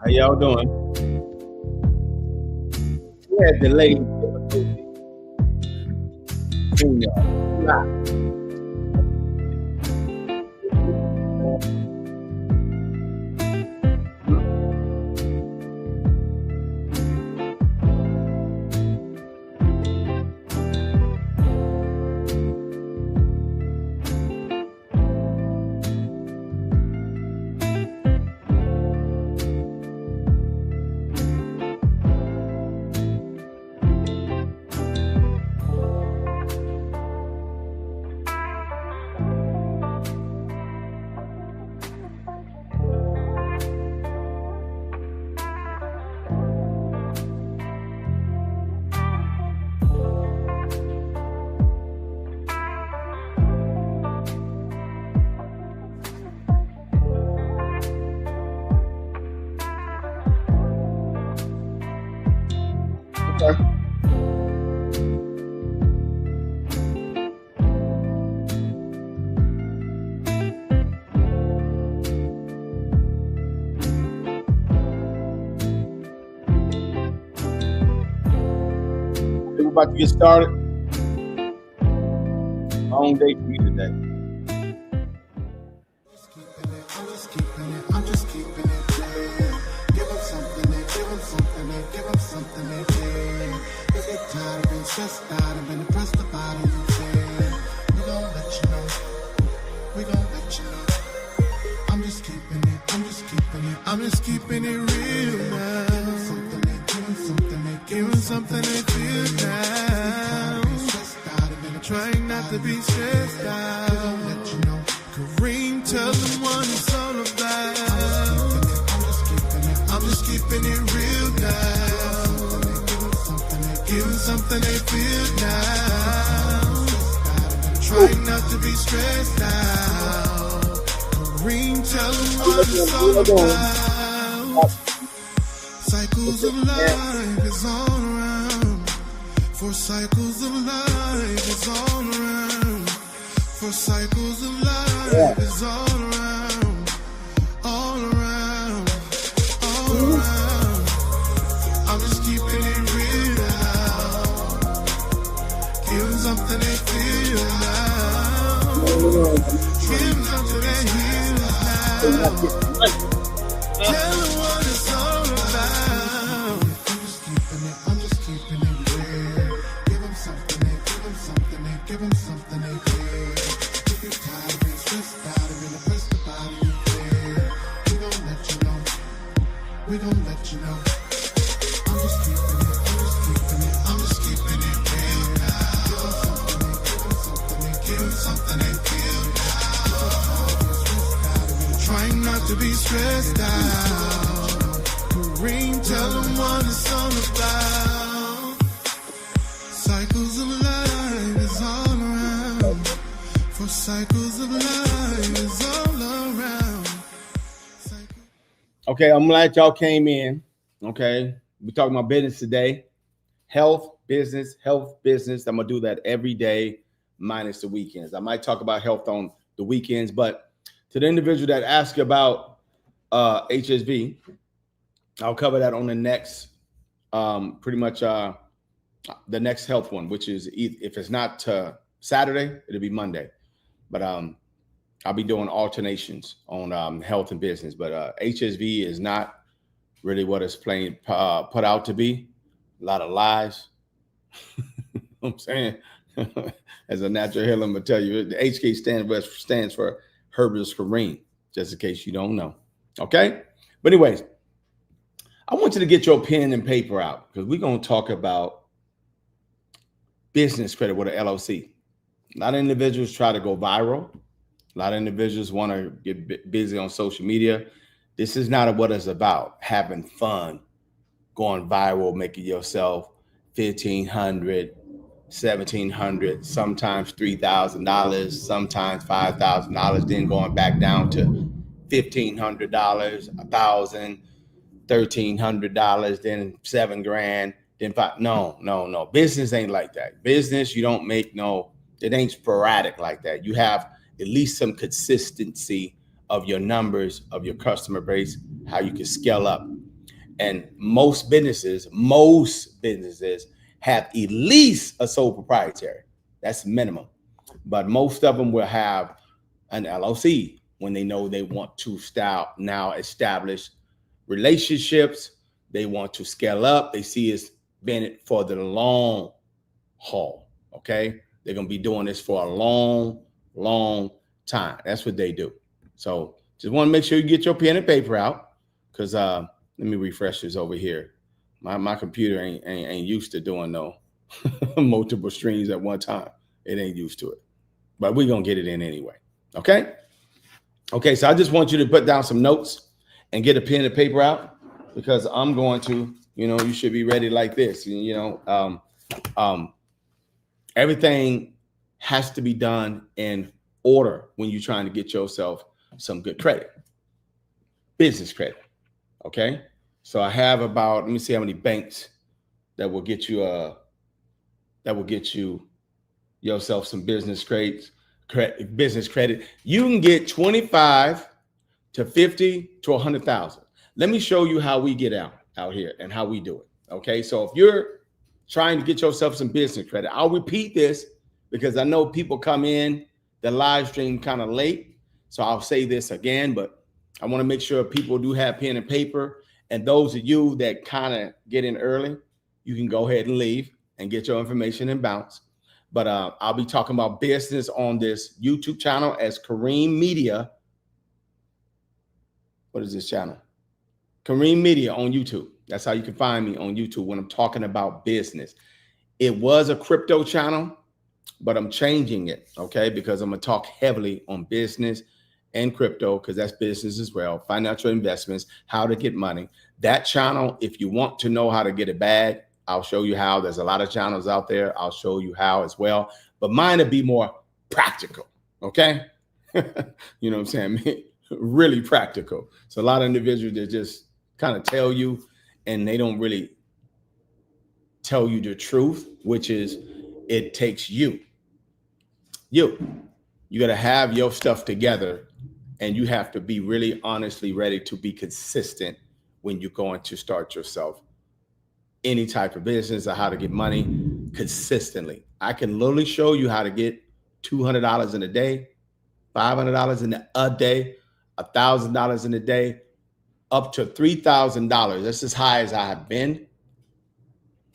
How y'all doing? We had delayed between y'all. We're about to get started. Long day for me today. I'm just keeping it real. Give them something, give them something, give them something, yeah. If you're tired of being stressed out and been depressed about it, we gon' let you know. We gon' let you know. I'm just keeping it, I'm just keeping it, I'm just keeping it real now. Give them something, give them something, give them something they feel now. Trying not to be stressed out. We gon' let you know. Kareem, tell them what it's all about. I'm just keeping it real now. Give them something they feel now. Trying not to be stressed out. Kareem, tell them what it's all about. Cycles of life is all around. For cycles of life is all around. For cycles of life is all around. All around. All around. I'm just keeping it real now. Give them something they feel now. Give them something they heal now. Tell them what it's all about. I'm just keeping it, I'm just keeping it real. Give them something, give them something, give them something they feel. If you're tired of being stressed out and being depressed about it, we gon' let you know. We gon' let you know. I'm just keeping it, I'm just keeping it, I'm just keeping it real now. Give them something, give them something they feel now. Trying not to be stressed out. Kareem, tell them what it's all about. Cycles of life is all around. For cycles of life is all around. Okay, I'm glad y'all came in. Okay, we're talking about business today. Health, business, health, business. I'm going to do that every day, minus the weekends. I might talk about health on the weekends, but to the individual that asked about HSV, I'll cover that on the next, pretty much the next health one, which is if it's not Saturday, it'll be Monday. But I'll be doing alternations on health and business. But HSV is not really what it's put out to be. A lot of lies. I'm saying, as a natural healer, I'm gonna tell you, the HK stands for Herbalist Kareem, just in case you don't know. Okay, but anyways, I want you to get your pen and paper out because we're gonna talk about business credit with an LLC. A lot of individuals try to go viral. A lot of individuals want to get busy on social media. This is not what it's about. Having fun, going viral, making yourself $1,500, $1,700, sometimes $3,000, sometimes $5,000, then going back down to $1,500, $1,000, $1,300, then $7,000, then $5,000. No. Business ain't like that. Business, you don't make it ain't sporadic like that. You have at least some consistency of your numbers, of your customer base, how you can scale up. And most businesses have at least a sole proprietary. That's minimum. But most of them will have an LLC when they know they want to now establish relationships. They want to scale up. They see it's been for the long haul. Okay. They're going to be doing this for a long time. That's what they do. So just want to make sure you get your pen and paper out, because let me refresh this over here. My computer ain't used to doing no multiple streams at one time. It ain't used to it, but we're going to get it in anyway. Okay. Okay. So I just want you to put down some notes and get a pen and paper out, because I'm going to, you should be ready like this. Everything has to be done in order when you're trying to get yourself some good credit, business credit. Okay. So I have let me see how many banks that will get you yourself some business credit. You can get 25 to 50 to 100,000. Let me show you how we get out here and how we do it. Okay. So if you're trying to get yourself some business credit, I'll repeat this because I know people come in the live stream kind of late. So I'll say this again, but I want to make sure people do have pen and paper. And those of you that kind of get in early, you can go ahead and leave and get your information and bounce. But I'll be talking about business on this YouTube channel as Kareem Media. What is this channel? Kareem Media on YouTube. That's how you can find me on YouTube when I'm talking about business. It was a crypto channel, but I'm changing it, okay? Because I'm going to talk heavily on business and crypto, because that's business as well, financial investments, how to get money. That channel, if you want to know how to get a bag, I'll show you how. There's a lot of channels out there. I'll show you how as well. But mine will be more practical, okay? You know what I'm saying? Really practical. So a lot of individuals that just kind of tell you, and they don't really tell you the truth, which is it takes you got to have your stuff together, and you have to be really honestly ready to be consistent when you're going to start yourself any type of business or how to get money consistently. I can literally show you how to get $200 in a day, $500 in a day, $1,000 in a day, up to $3,000. That's as high as I have been.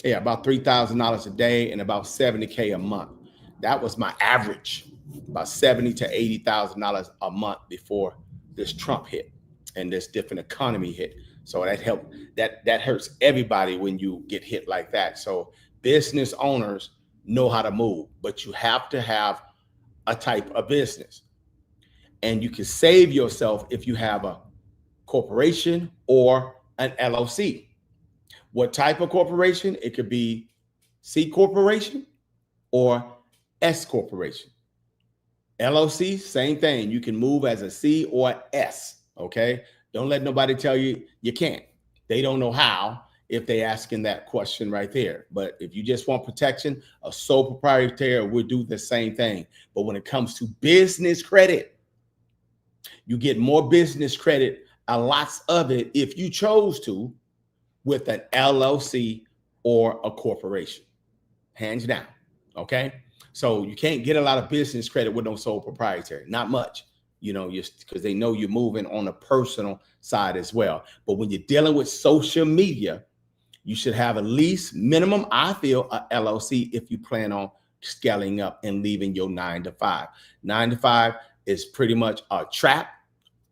Yeah, about $3,000 a day and about $70K a month. That was my average, about $70,000 to $80,000 a month before this Trump hit and this different economy hit. So that helped. That hurts everybody when you get hit like that. So business owners know how to move, but you have to have a type of business, and you can save yourself if you have a corporation or an LLC. What type of corporation? It could be C corporation or S corporation. LLC, same thing. You can move as a C or S. Okay. Don't let nobody tell you you can't. They don't know how if they asking that question right there. But if you just want protection, a sole proprietor will do the same thing. But when it comes to business credit, you get more business credit, a lots of it, if you chose to, with an LLC or a corporation, hands down. Okay. So you can't get a lot of business credit with no sole proprietary, not much, just because they know you're moving on a personal side as well. But when you're dealing with social media, you should have at least minimum, I feel, a LLC if you plan on scaling up and leaving your 9 to 5. 9 to 5 is pretty much a trap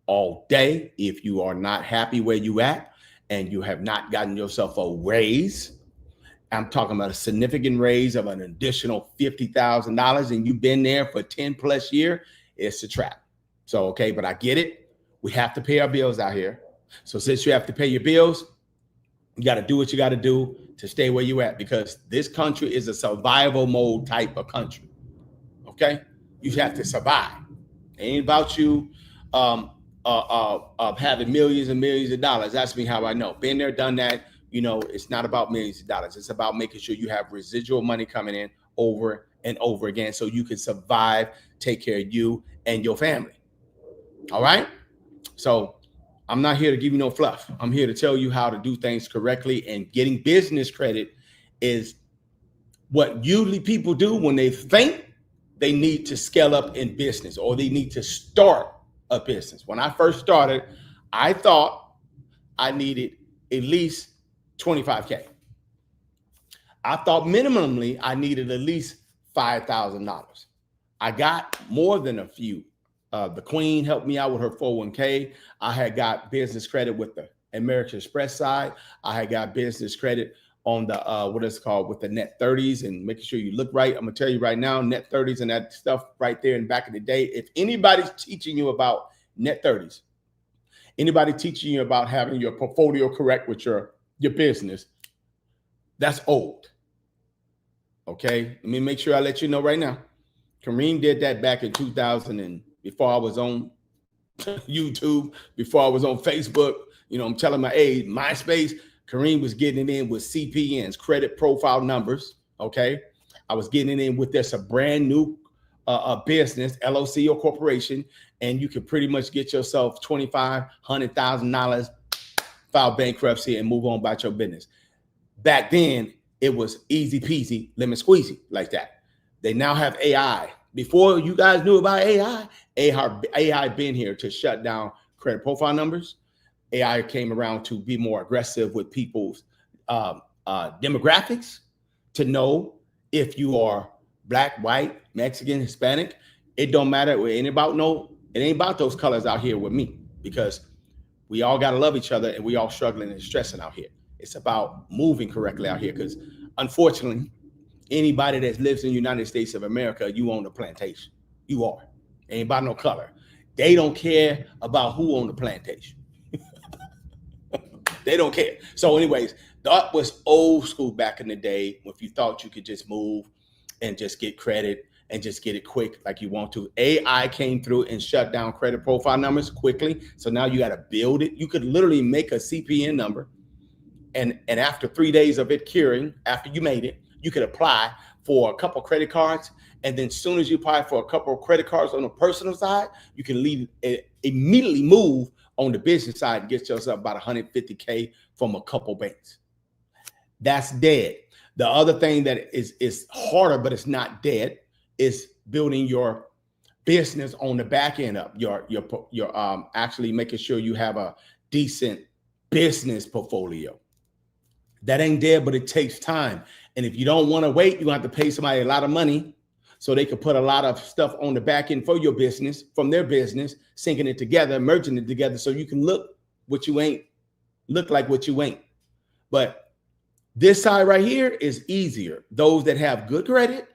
all day if you are not happy where you at and you have not gotten yourself a raise. I'm talking about a significant raise of an additional $50,000 and you've been there for 10 plus years. It's a trap. So, okay, but I get it. We have to pay our bills out here. So since you have to pay your bills, you got to do what you got to do to stay where you at, because this country is a survival mode type of country. Okay. You have to survive. It ain't about you having millions and millions of dollars. That's me how I know. Been there, done that. It's not about millions of dollars. It's about making sure you have residual money coming in over and over again so you can survive, take care of you and your family. All right. So I'm not here to give you no fluff. I'm here to tell you how to do things correctly. And getting business credit is what usually people do when they think they need to scale up in business or they need to start a business. When I first started, I thought I needed at least 25K. I thought minimally I needed at least $5,000. I got more than a few. The Queen helped me out with her 401k. I had got business credit with the American Express side. I had got business credit on the what is it called with the net 30s and making sure you look right. I'm gonna tell you right now, net 30s and that stuff right there in back in the day. If anybody's teaching you about net 30s, anybody teaching you about having your portfolio correct with your business, that's old. Okay, let me make sure I let you know right now. Kareem did that back in 2000 and before I was on YouTube, before I was on Facebook. You know, I'm telling my age, MySpace. Kareem was getting it in with CPNs, credit profile numbers. Okay, I was getting it in with this a brand new business, LLC or corporation, and you could pretty much get yourself $2,500, $100,000, file bankruptcy, and move on about your business. Back then, it was easy peasy, lemon squeezy like that. They now have AI. Before you guys knew about AI been here to shut down credit profile numbers. AI came around to be more aggressive with people's demographics, to know if you are black, white, Mexican, Hispanic. It don't matter. It ain't about those colors out here with me, because we all got to love each other and we all struggling and stressing out here. It's about moving correctly out here, because unfortunately, anybody that lives in the United States of America, you own a plantation. You are. Ain't about no color. They don't care about who owned the plantation. They don't care. So anyways, that was old school back in the day, if you thought you could just move and just get credit and just get it quick like you want to. AI came through and shut down credit profile numbers quickly. So now you got to build it. You could literally make a CPN number, and after 3 days of it curing, after you made it, you could apply for a couple of credit cards. And then as soon as you apply for a couple of credit cards on the personal side, you can immediately move on the business side and get yourself about 150K from a couple banks. That's dead. The other thing that is harder, but it's not dead, is building your business on the back end up. Your actually making sure you have a decent business portfolio. That ain't dead, but it takes time. And if you don't want to wait, you have to pay somebody a lot of money so they could put a lot of stuff on the back end for your business, from their business, syncing it together, merging it together, so you can look like what you ain't. But this side right here is easier. Those that have good credit,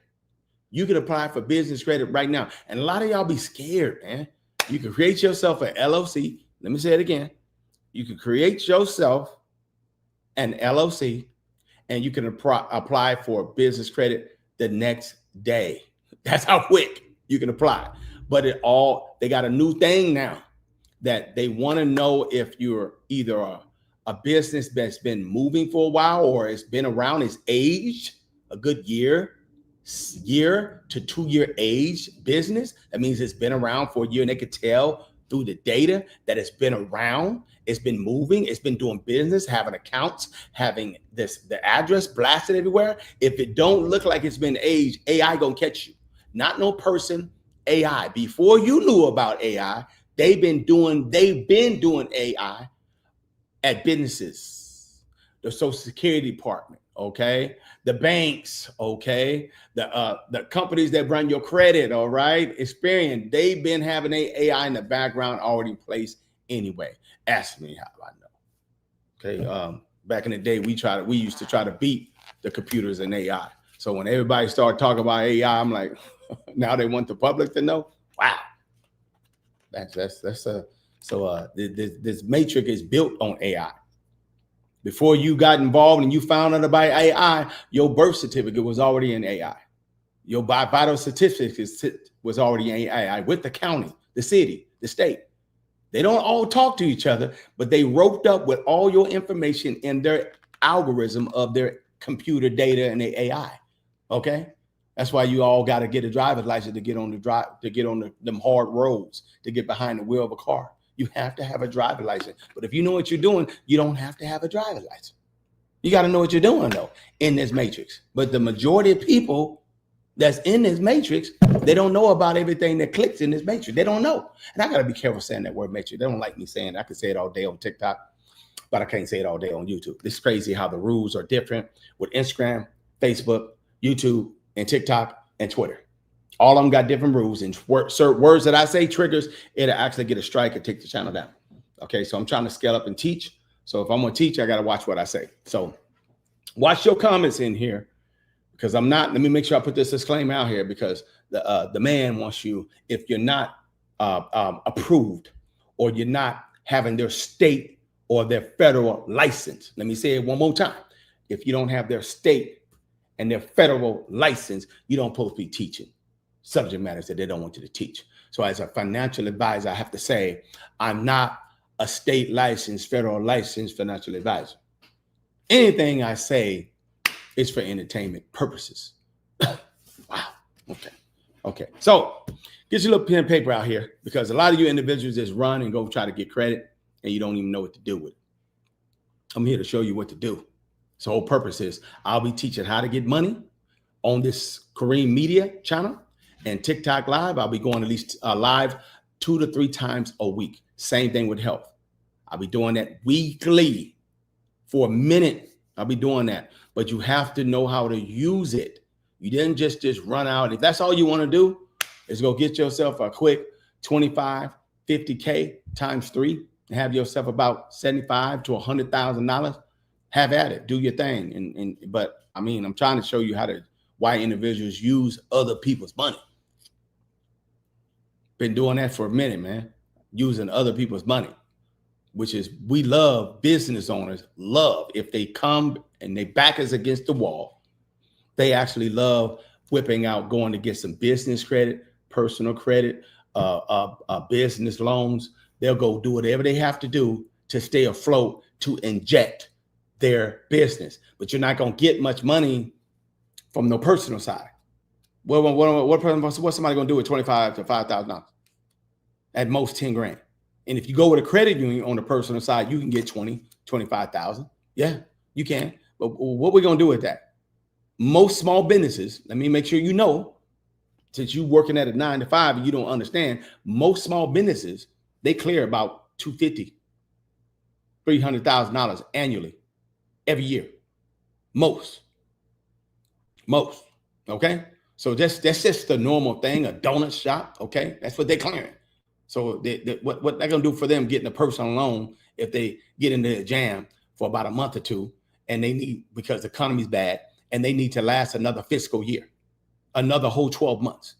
you can apply for business credit right now. And a lot of y'all be scared, man. You can create yourself an LLC. Let me say it again. You can create yourself an LLC, and you can apply for business credit the next day. That's how quick you can apply. But they got a new thing now that they want to know if you're either a business that's been moving for a while, or it's been around, it's aged a good year to 2 year age business. That means it's been around for a year, and they could tell through the data that it's been around, it's been moving, it's been doing business, having accounts, having the address blasted everywhere. If it don't look like it's been aged, AI gonna catch you. Not no person, AI. Before you knew about AI, they've been doing AI at businesses, the Social Security Department, okay, the banks, okay, the companies that run your credit, all right, Experian. They've been having AI in the background already in place anyway. Ask me how I know. Okay, back in the day, we used to try to beat the computers and AI. So when everybody started talking about AI, I'm like, now they want the public to know. Wow, this matrix is built on AI. Before you got involved and you found out about AI, your birth certificate was already in AI. Your vital certificate was already in AI with the county, the city, the state. They don't all talk to each other, but they roped up with all your information in their algorithm of their computer data and the AI. Okay, that's why you all got to get a driver's license to get on them hard roads, to get behind the wheel of a car. You have to have a driver's license. But if you know what you're doing, you don't have to have a driver's license. You got to know what you're doing, though, in this matrix. But the majority of people that's in this matrix, they don't know about everything that clicks in this matrix. They don't know. And I got to be careful saying that word matrix. They don't like me saying it. I can say it all day on TikTok, but I can't say it all day on YouTube. It's crazy how the rules are different with Instagram, Facebook, YouTube, and TikTok, and Twitter. All of them got different rules, and certain words that I say triggers, it'll actually get a strike and take the channel down. Okay, so I'm trying to scale up and teach. So if I'm going to teach, I got to watch what I say. So watch your comments in here, because I'm not, let me make sure I put this disclaimer out here, because the man wants you, if you're not approved, or you're not having their state or their federal license. Let me say it one more time. If you don't have their state and their federal license, you don't supposed to be teaching subject matters that they don't want you to teach. So as a financial advisor, I have to say, I'm not a state licensed, federal licensed financial advisor. Anything I say is for entertainment purposes. Wow. Okay. So get your little pen and paper out here, because a lot of you individuals just run and go try to get credit and you don't even know what to do with it. I'm here to show you what to do. So the whole purpose is I'll be teaching how to get money on this Kareem Media channel and TikTok Live. I'll be going at least live 2 to 3 times a week. Same thing with health. I'll be doing that weekly for a minute. I'll be doing that, but you have to know how to use it. You didn't just run out. If that's all you want to do is go get yourself a quick 25, 50K times 3 and have yourself about $75,000 to $100,000. Have at it, do your thing. But I mean, I'm trying to show you why individuals use other people's money. Been doing that for a minute, man. Using other people's money, which is, we love, business owners love, if they come and they back us against the wall, they actually love whipping out, going to get some business credit, personal credit, business loans. They'll go do whatever they have to do to stay afloat, to inject their business. But you're not going to get much money from the personal side. What's somebody going to do with $25,000 to $5,000? At most 10 grand. And if you go with a credit union on the personal side, you can get 20, 25,000. Yeah, you can. But what we're going to do with that? Most small businesses, let me make sure you know, since you're working at a 9 to 5 and you don't understand, most small businesses, they clear about $250,000, $300,000 annually every year. Most. Okay. So that's just the normal thing, a donut shop. Okay. That's what they're clearing. So what they're going to do for them getting a personal loan, if they get into a jam for about a month or two, and they need, because the economy's bad, and they need to last another fiscal year, another whole 12 months.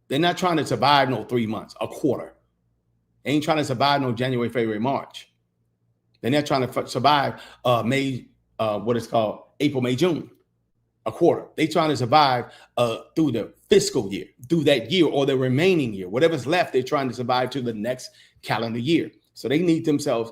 They're not trying to survive no 3 months, a quarter. They ain't trying to survive no January, February, March. They're not trying to survive April, May, June, a quarter. They trying to survive through the fiscal year, through that year or the remaining year. Whatever's left, they're trying to survive to the next calendar year. So they need themselves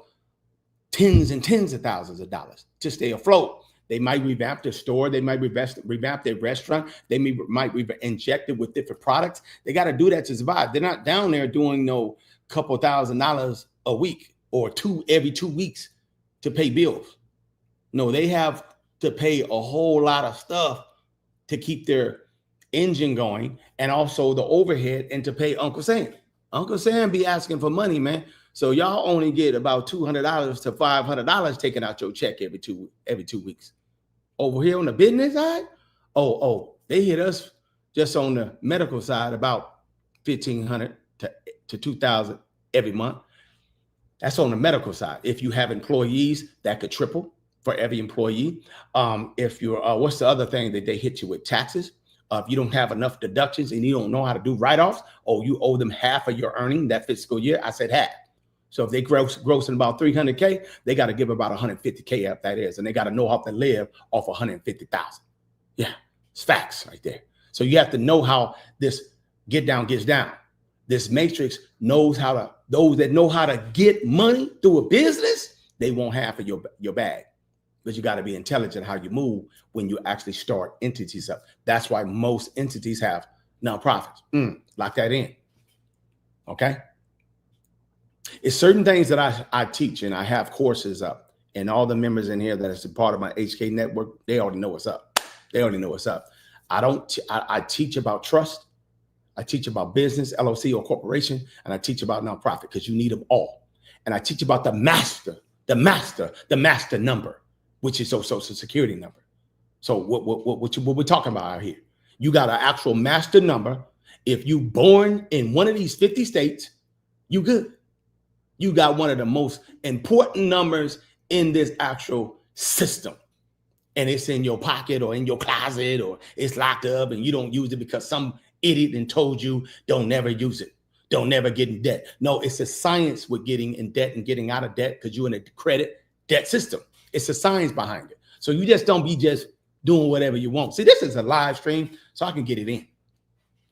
tens and tens of thousands of dollars to stay afloat. They might revamp their store. They might revamp their restaurant. They might inject it with different products. They got to do that to survive. They're not down there doing no couple $1,000 a week or every 2 weeks to pay bills. No, they have to pay a whole lot of stuff to keep their engine going, and also the overhead, and to pay Uncle Sam. Uncle Sam be asking for money, man. So y'all only get about $200 to $500 taken out your check every two weeks. Over here on the business side, they hit us just on the medical side about $1,500 to $2,000 every month. That's on the medical side. If you have employees, that could triple for every employee. If you're, what's the other thing that they hit you with? Taxes. If you don't have enough deductions and you don't know how to do write-offs, you owe them half of your earning that fiscal year. I said half. So if they grossing about $300K, they got to give about $150K up, that is, and they got to know how to live off $150,000. Yeah, it's facts right there. So you have to know how this get down gets down. This matrix knows how to, those that know how to get money through a business, they want half of your bag. But you got to be intelligent how you move when you actually start entities up. That's why most entities have nonprofits. Lock that in. Okay. It's certain things that I teach, and I have courses up, and all the members in here that is a part of my HK network, they already know what's up. They already know what's up. I teach about trust. I teach about business, LLC or corporation, and I teach about nonprofit because you need them all. And I teach about the master number, which is your social security number. So what we're talking about out here, you got an actual master number. If you born in one of these 50 states, you good. You got one of the most important numbers in this actual system. And it's in your pocket or in your closet or it's locked up and you don't use it because some idiot and told you don't never use it. Don't never get in debt. No, it's a science with getting in debt and getting out of debt because you're in a credit debt system. It's a science behind it. So you just don't be just doing whatever you want. See, this is a live stream, so I can get it in.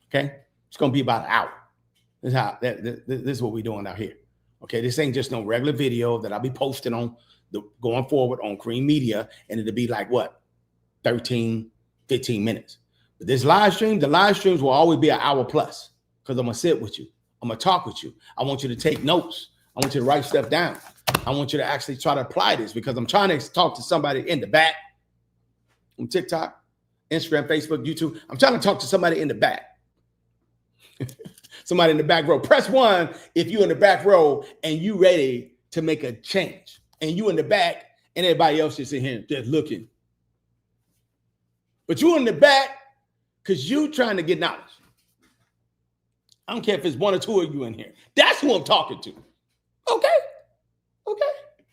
Okay? It's going to be about an hour. This is what we're doing out here. Okay, this ain't just no regular video that I'll be posting on going forward on Cream Media, and it'll be like what, 13, 15 minutes. But this live stream, the live streams will always be an hour plus because I'm gonna sit with you. I'm gonna talk with you. I want you to take notes. I want you to write stuff down. I want you to actually try to apply this because I'm trying to talk to somebody in the back on TikTok, Instagram, Facebook, YouTube. I'm trying to talk to somebody in the back. Somebody in the back row. Press 1 if you're in the back row and you ready to make a change. And you in the back and everybody else just in here just looking. But you in the back because you trying to get knowledge. I don't care if it's 1 or 2 of you in here. That's who I'm talking to. Okay.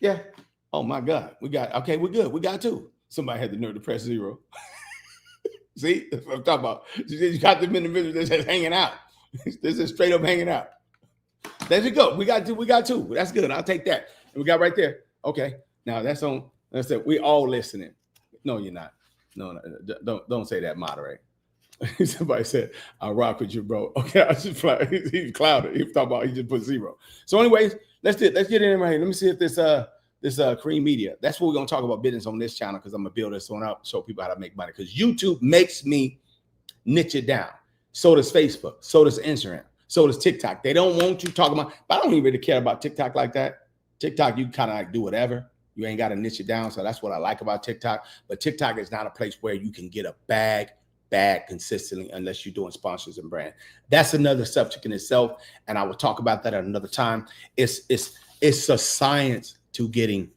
Yeah. Oh my God. We're good. We got 2. Somebody had the nerve to press 0. See, that's what I'm talking about. You got them individuals that's just hanging out. This is straight up hanging out. There you go. We got 2. That's good. I'll take that. And we got right there. Okay. Now that's it. We all listening. No, you're not. No, don't say that, moderate. Somebody said, I rock with you, bro. Okay, I just fly. He's clouded. He talking about he just put 0. So anyways, let's get in right here. Let me see if this Cream Media. That's what we're gonna talk about business on this channel because I'm gonna build this one up, show people how to make money. Because YouTube makes me niche it down. So does Facebook. So does Instagram. So does TikTok. They don't want you talking about, but I don't even really care about TikTok like that. TikTok, you kind of like do whatever. You ain't got to niche it down. So that's what I like about TikTok. But TikTok is not a place where you can get a bag consistently unless you're doing sponsors and brand. That's another subject in itself. And I will talk about that at another time. It's a science to getting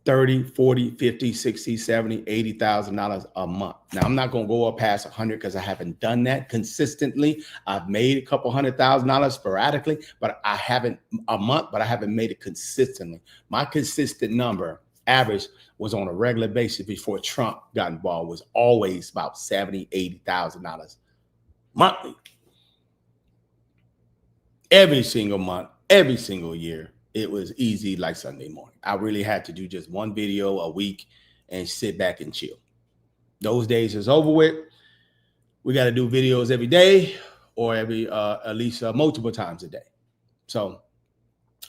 30, 40, 50, 60, 70, $80,000 a month. Now, I'm not going to go up past 100 because I haven't done that consistently. I've made a couple $100,000 sporadically, but I haven't made it consistently. My consistent number average was on a regular basis before Trump got involved was always about $70,000, $80,000 monthly. Every single month, every single year. It was easy like Sunday morning. I really had to do just one video a week and sit back and chill. Those days is over with. We got to do videos every day or every at least multiple times a day. So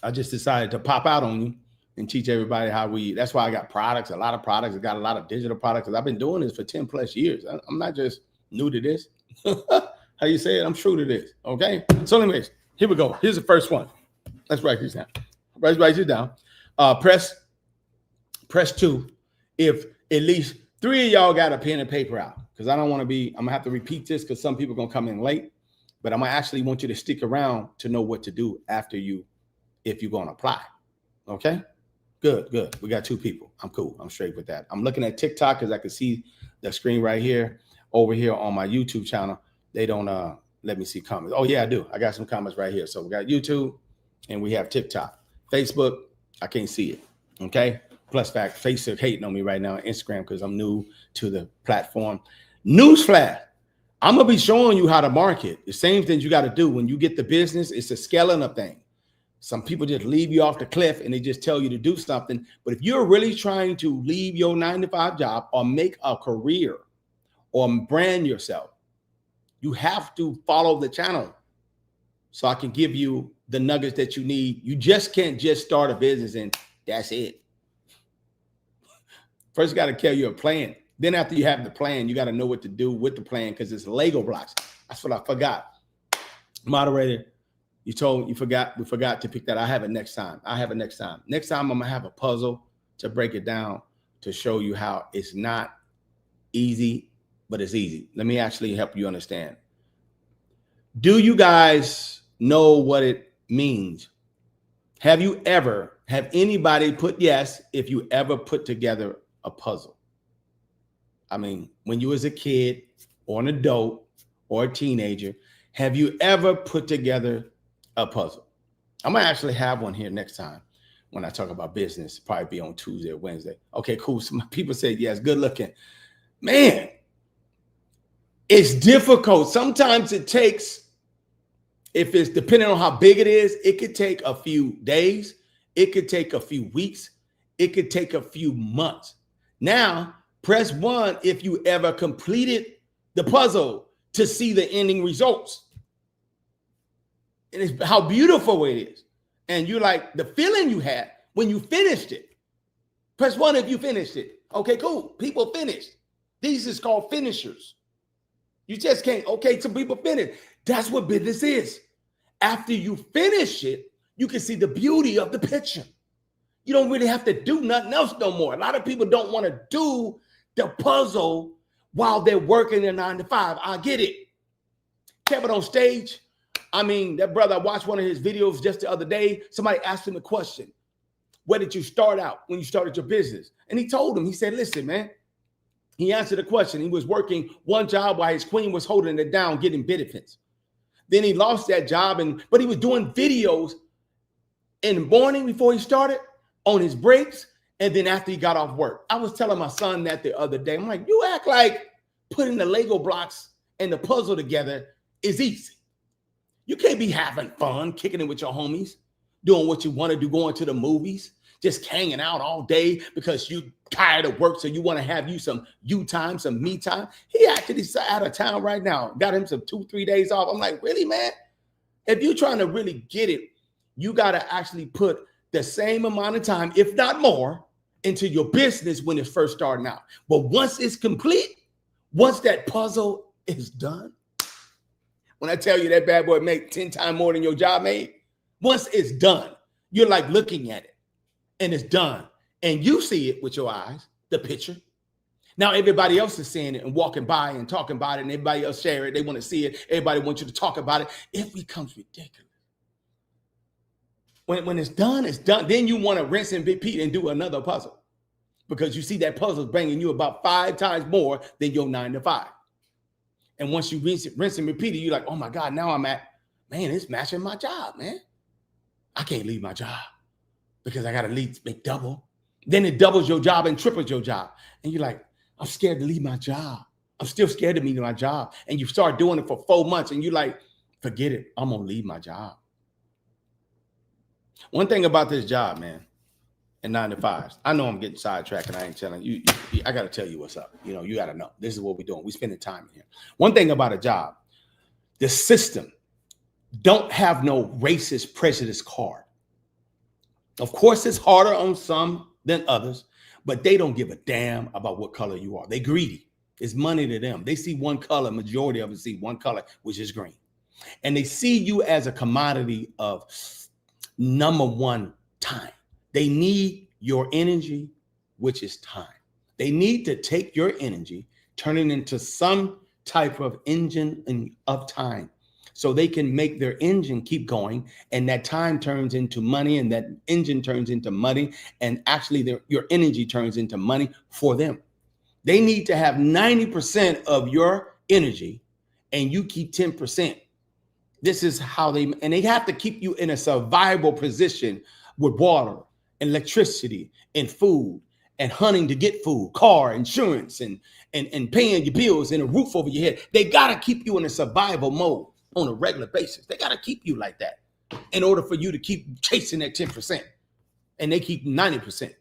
I just decided to pop out on you and teach everybody that's why I got products, a lot of products. I got a lot of digital products because I've been doing this for 10 plus years. I'm not just new to this. How you say it? I'm true to this. Okay. So anyways, here we go. Here's the first one. Let's write this down. Write it down. Press 2 if at least 3 of y'all got a pen and paper out because I'm gonna have to repeat this because some people are gonna come in late, but I'm gonna actually want you to stick around to know what to do after if you're gonna apply. Okay, good. We got 2 people. I'm cool. I'm straight with that. I'm looking at TikTok because I can see the screen right here. Over here on my YouTube channel, they don't let me see comments. Oh yeah, I do. I got some comments right here. So we got YouTube and we have TikTok. Facebook, I can't see it. Okay. Plus fact, Facebook hating on me right now on Instagram because I'm new to the platform. Newsflash, I'm gonna be showing you how to market. The same things you got to do when you get the business. It's a scaling up thing. Some people just leave you off the cliff and they just tell you to do something. But if you're really trying to leave your 9-to-5 job or make a career or brand yourself, you have to follow the channel so I can give you the nuggets that you need. You just can't just start a business and that's it. First, you got to carry your plan. Then after you have the plan, you got to know what to do with the plan because it's Lego blocks. That's what I forgot. Moderator, We forgot to pick that. I have it next time. Next time I'm gonna have a puzzle to break it down to show you how it's not easy, but it's easy. Let me actually help you understand. Do you guys know what it means? Have anybody put yes if you ever put together a puzzle? I mean, when you was a kid or an adult or a teenager, have you ever put together a puzzle? I'm gonna actually have one here next time when I talk about business. Probably be on Tuesday or Wednesday. Okay, cool. So my people said yes. Good looking, man. It's difficult. Sometimes it takes, if it's depending on how big it is, it could take a few days. It could take a few weeks. It could take a few months. Now, press 1 if you ever completed the puzzle to see the ending results. And it's how beautiful it is. And you like the feeling you had when you finished it. Press 1 if you finished it. Okay, cool. People finished. These is called finishers. You just can't, okay, some people finish. That's what business is. After you finish it, you can see the beauty of the picture. You don't really have to do nothing else no more. A lot of people don't want to do the puzzle while they're working their 9 to 5. I get it. Kevin on stage. I mean, that brother, I watched one of his videos just the other day. Somebody asked him a question. Where did you start out when you started your business? And he told him, he said, listen, man. He answered the question. He was working one job while his queen was holding it down, getting benefits. Then he lost that job, but he was doing videos in the morning before he started, on his breaks, and then after he got off work. I was telling my son that the other day. I'm like, you act like putting the Lego blocks and the puzzle together is easy. You can't be having fun, kicking it with your homies, doing what you want to do, going to the movies, just hanging out all day because you tired of work, so you want to have you some you time, some me time. He actually out of town right now, got him some 2-3 days off. I'm like, really, man? If you're trying to really get it, you got to actually put the same amount of time, if not more, into your business when it's first starting out. But once it's complete, once that puzzle is done, when I tell you that bad boy make 10 times more than your job made, once it's done, you're like looking at it and it's done. And you see it with your eyes, the picture. Now everybody else is seeing it and walking by and talking about it, and everybody else share it. They want to see it. Everybody wants you to talk about it. It becomes ridiculous. When it's done, it's done. Then you want to rinse and repeat and do another puzzle because you see that puzzle is bringing you about 5 times more than your 9 to 5. And once you rinse and repeat it, you're like, oh my God, now I'm at, man, it's matching my job, man. I can't leave my job because I got to make double. Then it doubles your job and triples your job. And you're like, I'm scared to leave my job. I'm still scared to leave my job. And you start doing it for 4 months and you're like, forget it. I'm going to leave my job. One thing about this job, man, and 9 to 5s, I know I'm getting sidetracked and I ain't telling you. I got to tell you what's up. You know, you got to know. This is what we're doing. We're spending time in here. One thing about a job, the system don't have no racist prejudice card. Of course, it's harder on some than others, but they don't give a damn about what color you are. They greedy. It's money to them. They see one color. Majority of them see one color, which is green. And they see you as a commodity of number one, time. They need your energy, which is time. They need to take your energy, turn it into some type of engine of time so they can make their engine keep going. And that time turns into money, and that engine turns into money. And actually your energy turns into money for them. They need to have 90% of your energy and you keep 10%. This is how they have to keep you in a survival position with water and electricity and food and hunting to get food, car insurance and paying your bills and a roof over your head. They got to keep you in a survival mode on a regular basis. They got to keep you like that in order for you to keep chasing that 10%. And they keep 90%.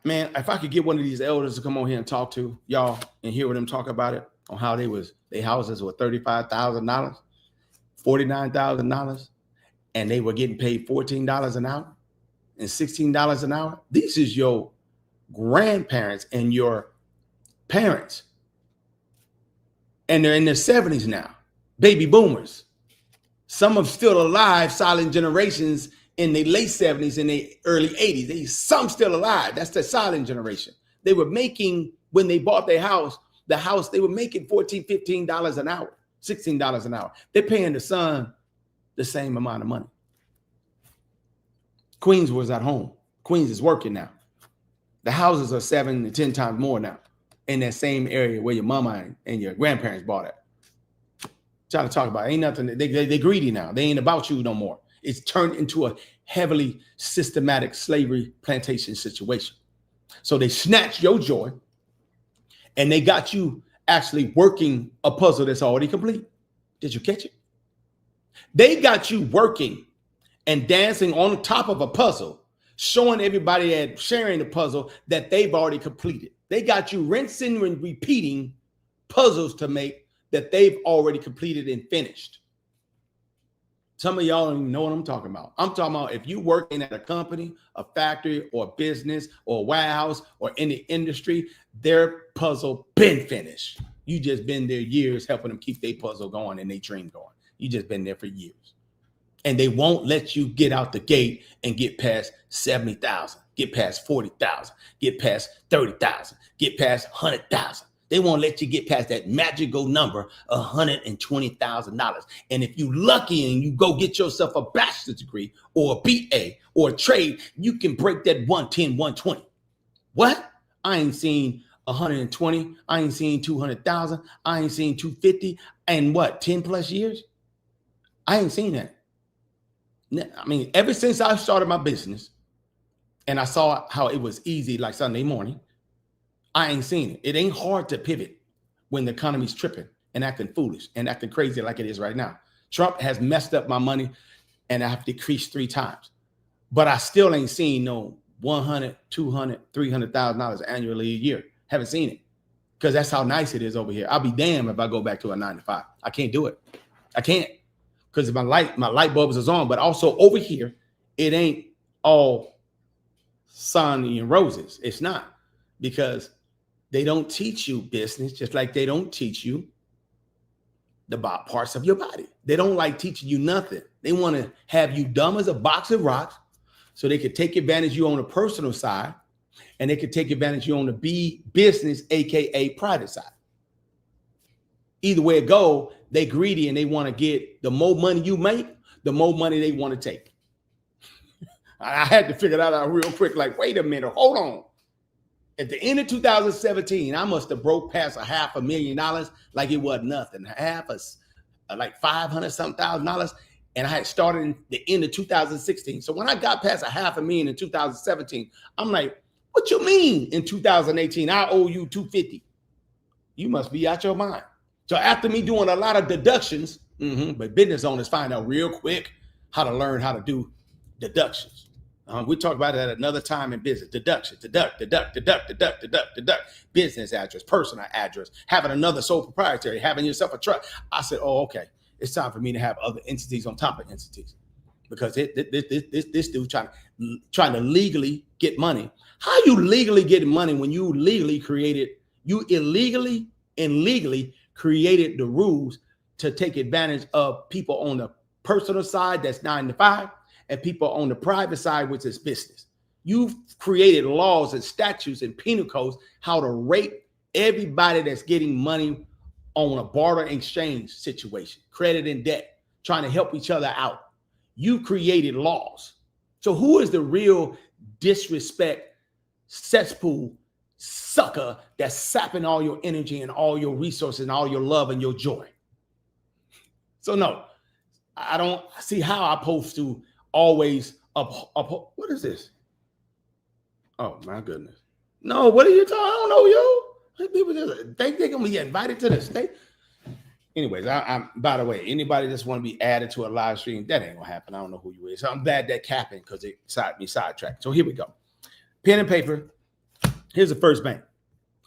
Man, if I could get one of these elders to come on here and talk to y'all and hear them talk about it, on how their houses were $35,000, $49,000, and they were getting paid $14 an hour and $16 an hour. This is your grandparents and your parents. And they're in their 70s now, baby boomers. Some are still alive, silent generations in the late 70s and the early 80s. Some still alive. That's the silent generation. They were making, when they bought their house, they were making $14, $15 an hour, $16 an hour. They're paying the son the same amount of money. Queens was at home. Queens is working now. The houses are 7 to 10 times more now in that same area where your mama and your grandparents bought it. Trying to talk about it. Ain't nothing. They greedy now. They ain't about you no more. It's turned into a heavily systematic slavery plantation situation. So they snatched your joy and they got you actually working a puzzle that's already complete. Did you catch it? They got you working and dancing on top of a puzzle, showing everybody and sharing the puzzle that they've already completed. They got you rinsing and repeating puzzles to make that they've already completed and finished. Some of y'all don't even know what I'm talking about. I'm talking about if you working at a company, a factory, or a business, or a warehouse, or in the industry, their puzzle been finished. You just been there years helping them keep their puzzle going and their dream going. You just been there for years. And they won't let you get out the gate and get past 70,000, get past 40,000, get past 30,000, get past 100,000. They won't let you get past that magical number, $120,000. And if you lucky and you go get yourself a bachelor's degree or a BA or a trade, you can break that 110, 120. What? I ain't seen 120. I ain't seen 200,000. I ain't seen 250. And what, 10 plus years? I ain't seen that. I mean, ever since I started my business and I saw how it was easy, like Sunday morning, I ain't seen it. It ain't hard to pivot when the economy's tripping and acting foolish and acting crazy like it is right now. Trump has messed up my money and I have decreased 3 times, but I still ain't seen no $100,000, $200,000, $300,000 annually a year. Haven't seen it because that's how nice it is over here. I'll be damned if I go back to a 9 to 5. I can't do it. I can't because my light bulbs is on, but also over here, it ain't all sunny and roses. It's not, because they don't teach you business, just like they don't teach you the parts of your body. They don't like teaching you nothing. They want to have you dumb as a box of rocks so they could take advantage of you on the personal side and they could take advantage of you on the business, aka private side. Either way it go, they greedy and they want to get the more money you make, the more money they want to take. I had to figure that out real quick. Like, wait a minute, hold on. At the end of 2017, I must have broke past $500,000 like it was nothing. Like $500,000, and I had started in the end of 2016. So when I got past $500,000 in 2017, I'm like, what you mean in 2018? I owe you $250. You must be out your mind. So after me doing a lot of deductions, but business owners find out real quick how to learn how to do deductions. We talk about it at another time in business. Deduction, deduct. Business address, personal address, having another sole proprietary, having yourself a truck. I said, oh, okay. It's time for me to have other entities on top of entities, because this dude trying to legally get money. How you legally get money when you illegally and legally created the rules to take advantage of people on the personal side, that's 9 to 5, and people on the private side, which is business. You've created laws and statutes and penal codes how to rate everybody that's getting money on a barter exchange situation, credit and debt, trying to help each other out. You created laws. So who is the real disrespect cesspool sucker that's sapping all your energy and all your resources and all your love and your joy? So no, I don't see how I'm supposed to always what is this? Oh my goodness. No, what are you talking? I don't know, yo. People just think they're gonna be invited to the state. Anyways, I'm by the way, anybody just want to be added to a live stream, that ain't gonna happen. I don't know who you is. So I'm glad that happened because it sidetracked. So here we go. Pen and paper. Here's the first bank.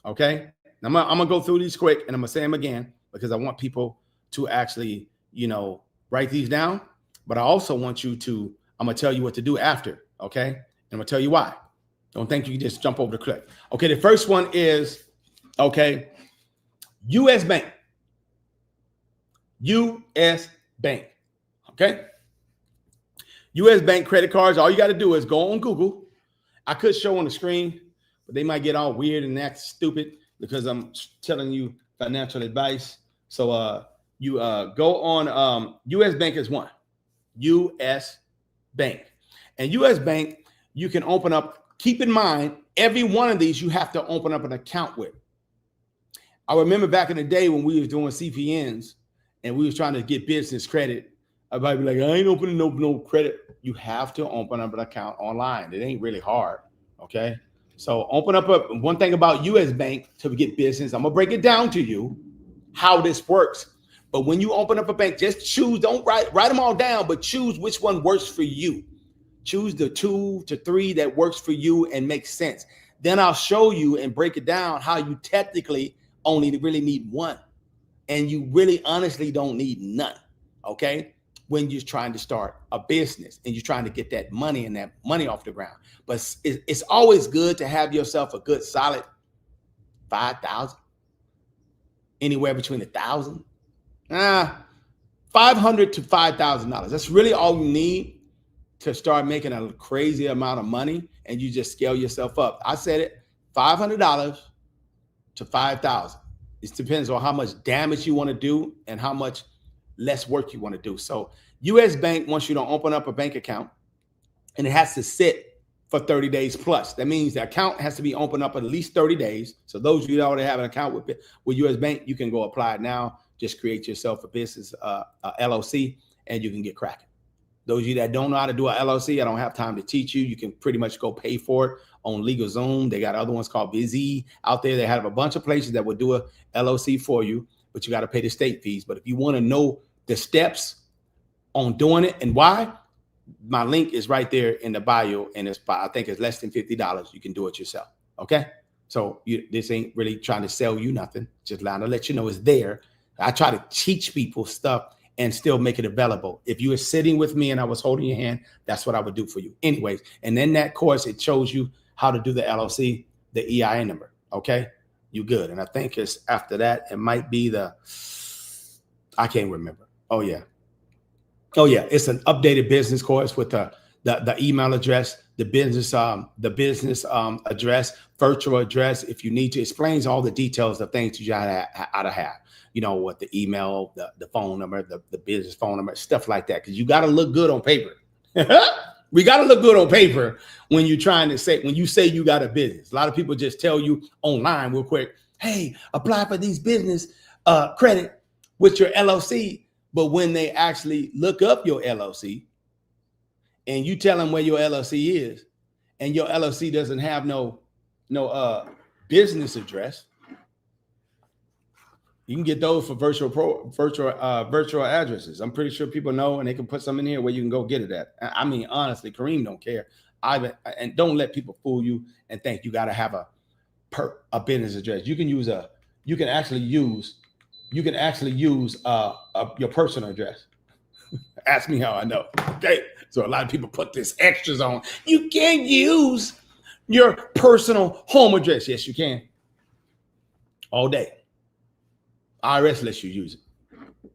Okay. I'm gonna go through these quick and I'm gonna say them again because I want people to actually, write these down. But I also want you to, I'm gonna tell you what to do after. Okay. And I'm gonna tell you why. Don't think you can just jump over the cliff. Okay. The first one is, U.S. Bank. U.S. Bank. Okay. U.S. Bank credit cards. All you got to do is go on Google. I could show on the screen, but they might get all weird and act stupid because I'm telling you financial advice. So you go on U.S. Bank is one. U.S. Bank. And U.S. Bank, you can open up. Keep in mind, every one of these you have to open up an account with. I remember back in the day when we was doing CPNs and we was trying to get business credit. Everybody be like, I ain't opening no credit. You have to open up an account online. It ain't really hard. Okay. So open up one thing about U.S. Bank to get business. I'm gonna break it down to you how this works. But when you open up a bank, just choose. Don't write them all down, but choose which one works for you. Choose the 2 to 3 that works for you and makes sense. Then I'll show you and break it down how you technically only really need one, and you really honestly don't need none. Okay. When you're trying to start a business and you're trying to get that money off the ground. But it's always good to have yourself a good solid 5,000, anywhere between 1,000, $500 to $5,000. That's really all you need to start making a crazy amount of money, and you just scale yourself up. I said it, $500 to $5,000. It depends on how much damage you want to do and how much less work you want to do. So U.S. Bank wants you to open up a bank account, and it has to sit for 30 days plus. That means the account has to be opened up at least 30 days. So those of you that already have an account with U.S. Bank, you can go apply it now. Just create yourself a business LLC, and you can get cracking. Those of you that don't know how to do a LLC, I don't have time to teach you. You can pretty much go pay for it on LegalZoom. They got other ones called Busy out there. They have a bunch of places that will do a LLC for you, but you got to pay the state fees. But if you want to know the steps on doing it and why, my link is right there in the bio, and I think it's less than $50. You can do it yourself. Okay. So this ain't really trying to sell you nothing. Just trying to let you know it's there. I try to teach people stuff and still make it available. If you were sitting with me and I was holding your hand, that's what I would do for you. Anyways, and in that course, it shows you how to do the LLC, the EIN number. Okay. You good. And I think it's after that, it might be I can't remember. Oh yeah. It's an updated business course with the email address, the business address, virtual address. If you need to, explains all the details of things you gotta have. You know what, the email, the phone number, the business phone number, stuff like that. Because you got to look good on paper. We got to look good on paper when you say you got a business. A lot of people just tell you online real quick, hey, apply for these business credit with your LLC. But when they actually look up your LLC and you tell them where your LLC is, and your LLC doesn't have no business address, you can get those for virtual addresses. I'm pretty sure people know, and they can put some in here where you can go get it at. I mean, honestly, Kareem don't care. And don't let people fool you and think you got to have a business address. You can actually use your personal address. Ask me how I know. Okay. So a lot of people put this extras on. You can't use your personal home address. Yes, you can. All day. IRS lets you use it.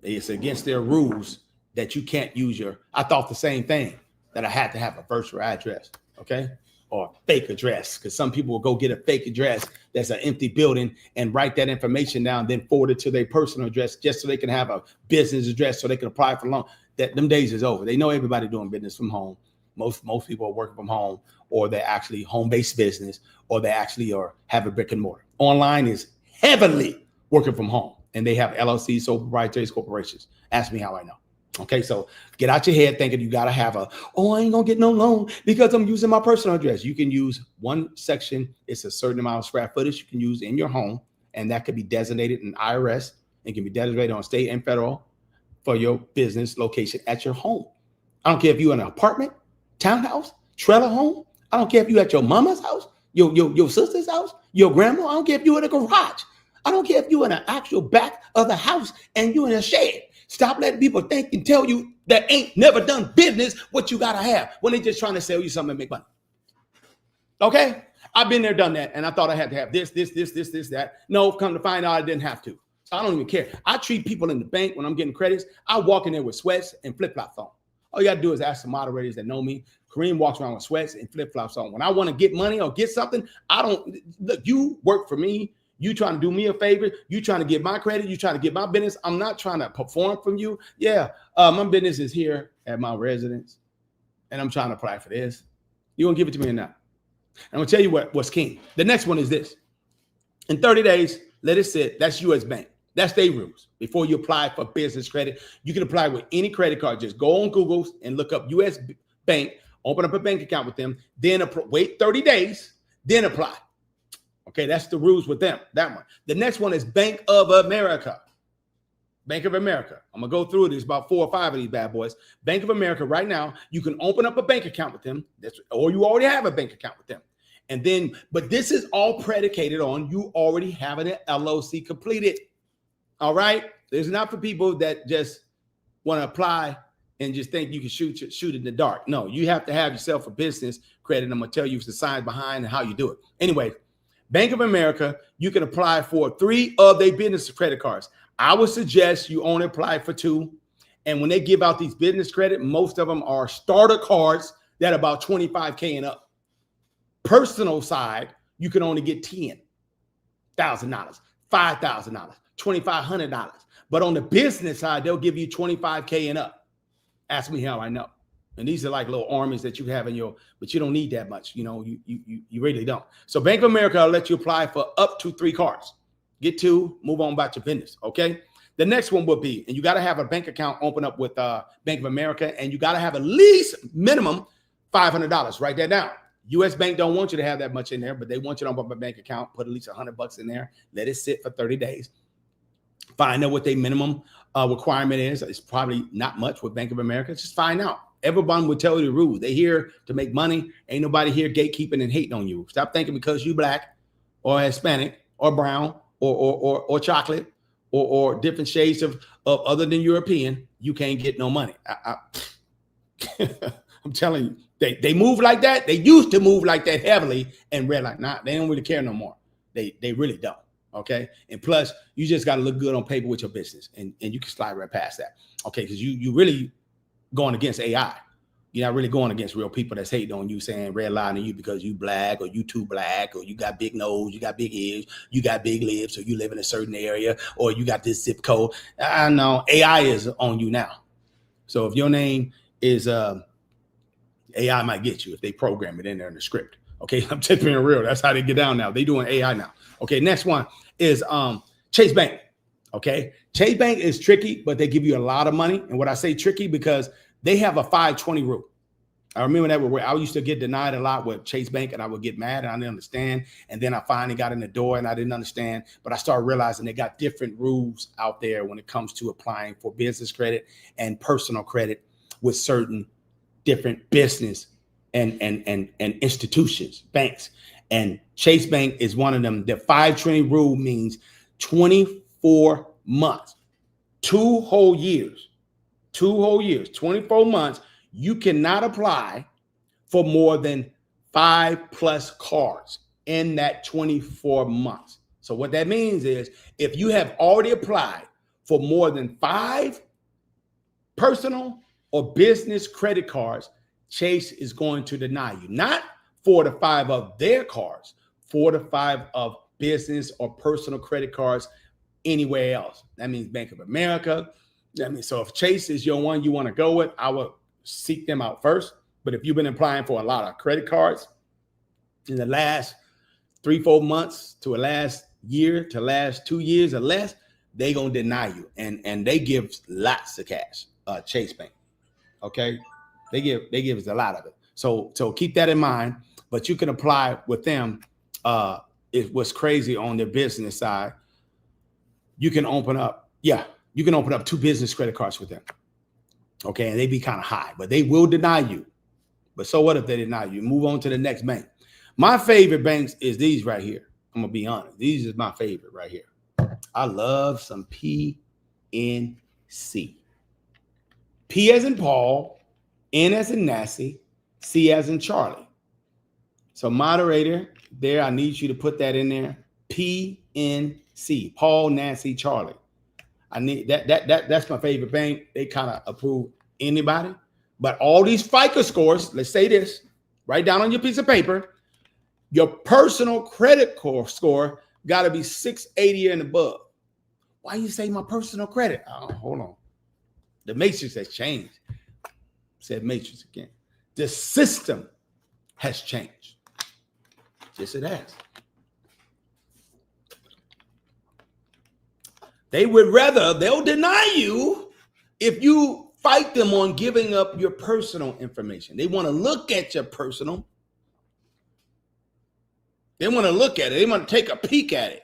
It's against their rules that you can't use I thought the same thing, that I had to have a virtual address. Okay. Or fake address, because some people will go get a fake address that's an empty building and write that information down, then forward it to their personal address just so they can have a business address so they can apply for loan. Them days is over. They know everybody doing business from home. Most people are working from home, or they're actually home-based business, or they actually have a brick and mortar. Online is heavily working from home, and they have LLCs, sole proprietary corporations. Ask me how I know. Okay, so get out your head thinking you got to have I ain't going to get no loan because I'm using my personal address. You can use one section. It's a certain amount of square footage you can use in your home, and that could be designated in IRS and can be designated on state and federal for your business location at your home. I don't care if you're in an apartment, townhouse, trailer home. I don't care if you're at your mama's house, your sister's house, your grandma. I don't care if you're in a garage. I don't care if you're in an actual back of the house and you're in a shed. Stop letting people think and tell you that ain't never done business what you got to have when they're just trying to sell you something and make money. Okay? I've been there, done that, and I thought I had to have this, that. No, come to find out I didn't have to. So I don't even care. I treat people in the bank when I'm getting credits. I walk in there with sweats and flip-flops on. All you got to do is ask the moderators that know me. Kareem walks around with sweats and flip-flops on. When I want to get money or get something, I don't look. You work for me. You trying to do me a favor. You trying to get my credit. You trying to get my business. I'm not trying to perform from you. Yeah, my business is here at my residence, and I'm trying to apply for this. You gonna give it to me or not? I'm gonna tell you what's king. The next one is this. In 30 days, let it sit. That's U.S. Bank. That's their rules. Before you apply for business credit, you can apply with any credit card. Just go on Google and look up U.S. Bank, open up a bank account with them, then wait 30 days, then apply. Okay, that's the rules with them, that one. The next one is Bank of America. Bank of America. I'm going to go through it. There's about 4 or 5 of these bad boys. Bank of America, right now, you can open up a bank account with them, or you already have a bank account with them. And then, but this is all predicated on you already having an LLC completed. All right? This is not for people that just want to apply and just think you can shoot in the dark. No, you have to have yourself a business credit. I'm going to tell you the science behind and how you do it. Anyway, Bank of America, you can apply for 3 of their business credit cards. I would suggest you only apply for 2. And when they give out these business credit, most of them are starter cards that are about $25K and up. Personal side, you can only get $10,000, $5,000, $2,500. But on the business side, they'll give you $25K and up. Ask me how I know. And these are like little armies that you have in your, but you don't need that much. You know, you really don't. So Bank of America will let you apply for up to 3 cards. Get 2, move on about your business. Okay. The next one would be, and you got to have a bank account open up with Bank of America, and you got to have at least minimum $500. Write that down. U.S. Bank don't want you to have that much in there, but they want you to open up a bank account, put at least $100 in there, let it sit for 30 days. Find out what their minimum requirement is. It's probably not much with Bank of America. Just find out. Everyone will tell you the rules. They're here to make money. Ain't nobody here gatekeeping and hating on you. Stop thinking because you black or Hispanic or brown or chocolate or different shades of other than European, you can't get no money. I'm telling you, they move like that. They used to move like that heavily and red like, nah, they don't really care no more. They really don't. Okay. And plus, you just got to look good on paper with your business, and you can slide right past that. Okay. Because you really going against AI. You're not really going against real people that's hating on you, saying red line on you because you black or you too black or you got big nose, you got big ears, you got big lips, or you live in a certain area, or you got this zip code. I know AI is on you now. So if your name is AI might get you if they program it in there in the script. Okay, I'm just being real. That's how they get down now. They doing AI now. Okay, next one is Chase Bank. Okay, Chase Bank is tricky, but they give you a lot of money. And what I say tricky because they have a 520 rule. I remember that where I used to get denied a lot with Chase Bank, and I would get mad and I didn't understand. And then I finally got in the door and I didn't understand, but I started realizing they got different rules out there when it comes to applying for business credit and personal credit with certain different business and institutions, banks. And Chase Bank is one of them. The 520 rule means 24 months, 2 whole years, 24 months. You cannot apply for more than 5+ cards in that 24 months. So what that means is if you have already applied for more than 5 personal or business credit cards, Chase is going to deny you. Not 4 to 5 of their cards, 4 to 5 of business or personal credit cards anywhere else. That means Bank of America. That means, so if Chase is your one you want to go with, I would seek them out first. But if you've been applying for a lot of credit cards in the last 3-4 months to a last year to last 2 years or less, they gonna deny you. And they give lots of cash. Chase Bank. Okay. They give us a lot of it. So keep that in mind. But you can apply with them. It was crazy on their business side. You can open up 2 business credit cards with them. Okay, and they be kind of high, but they will deny you. But so what if they deny you? Move on to the next bank. My favorite banks is these right here. I'm gonna be honest. These is my favorite right here. I love some PNC. P as in Paul, N as in Nancy, C as in Charlie. So moderator, there, I need you to put that in there. PNC, Paul, Nancy, Charlie. I need that's my favorite bank. They kind of approve anybody. But all these FICO scores, let's say this, write down on your piece of paper, your personal credit score got to be 680 and above. Why you say my personal credit? Oh, hold on. The matrix has changed. Said matrix again. The system has changed. Yes, it has. They'll deny you if you fight them on giving up your personal information. They want to look at your personal. They want to look at it. They want to take a peek at it,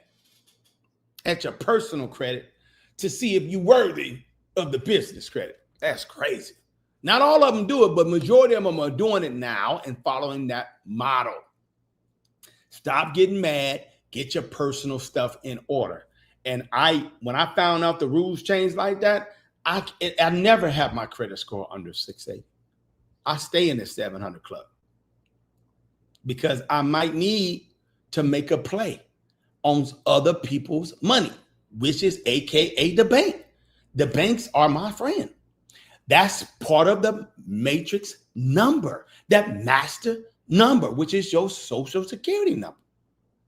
at your personal credit, to see if you're worthy of the business credit. That's crazy. Not all of them do it, but majority of them are doing it now and following that model. Stop getting mad. Get your personal stuff in order. And when I found out the rules changed like that, I never have my credit score under 680. I stay in the 700 club because I might need to make a play on other people's money, which is AKA the bank. The banks are my friend. That's part of the matrix number, that master number, which is your social security number.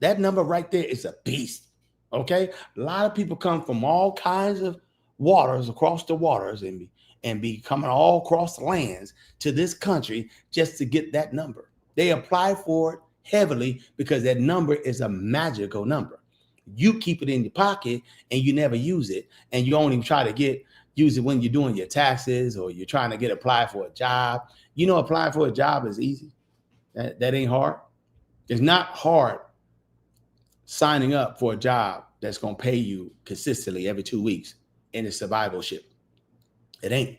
That number right there is a beast. Okay. A lot of people come from all kinds of waters, across the waters, and be coming all across the lands to this country just to get that number. They apply for it heavily because that number is a magical number. You keep it in your pocket and you never use it. And you only try to use it when you're doing your taxes or you're trying to apply for a job. You know, applying for a job is easy. That ain't hard. It's not hard signing up for a job that's going to pay you consistently every 2 weeks in a survival ship. It ain't.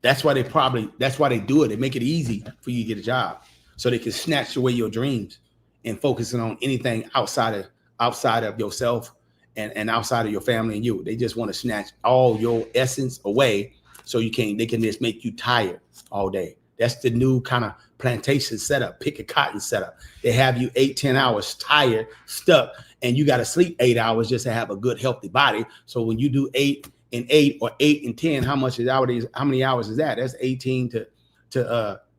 That's why they do it. They make it easy for you to get a job so they can snatch away your dreams and focusing on anything outside of yourself and outside of your family and you. They just want to snatch all your essence away so they can just make you tired all day. That's the new kind of plantation setup, pick a cotton setup. They have you 8-10 hours tired, stuck, and you got to sleep 8 hours just to have a good, healthy body. So when you do 8 and 8 or 8 and 10, how many hours is that?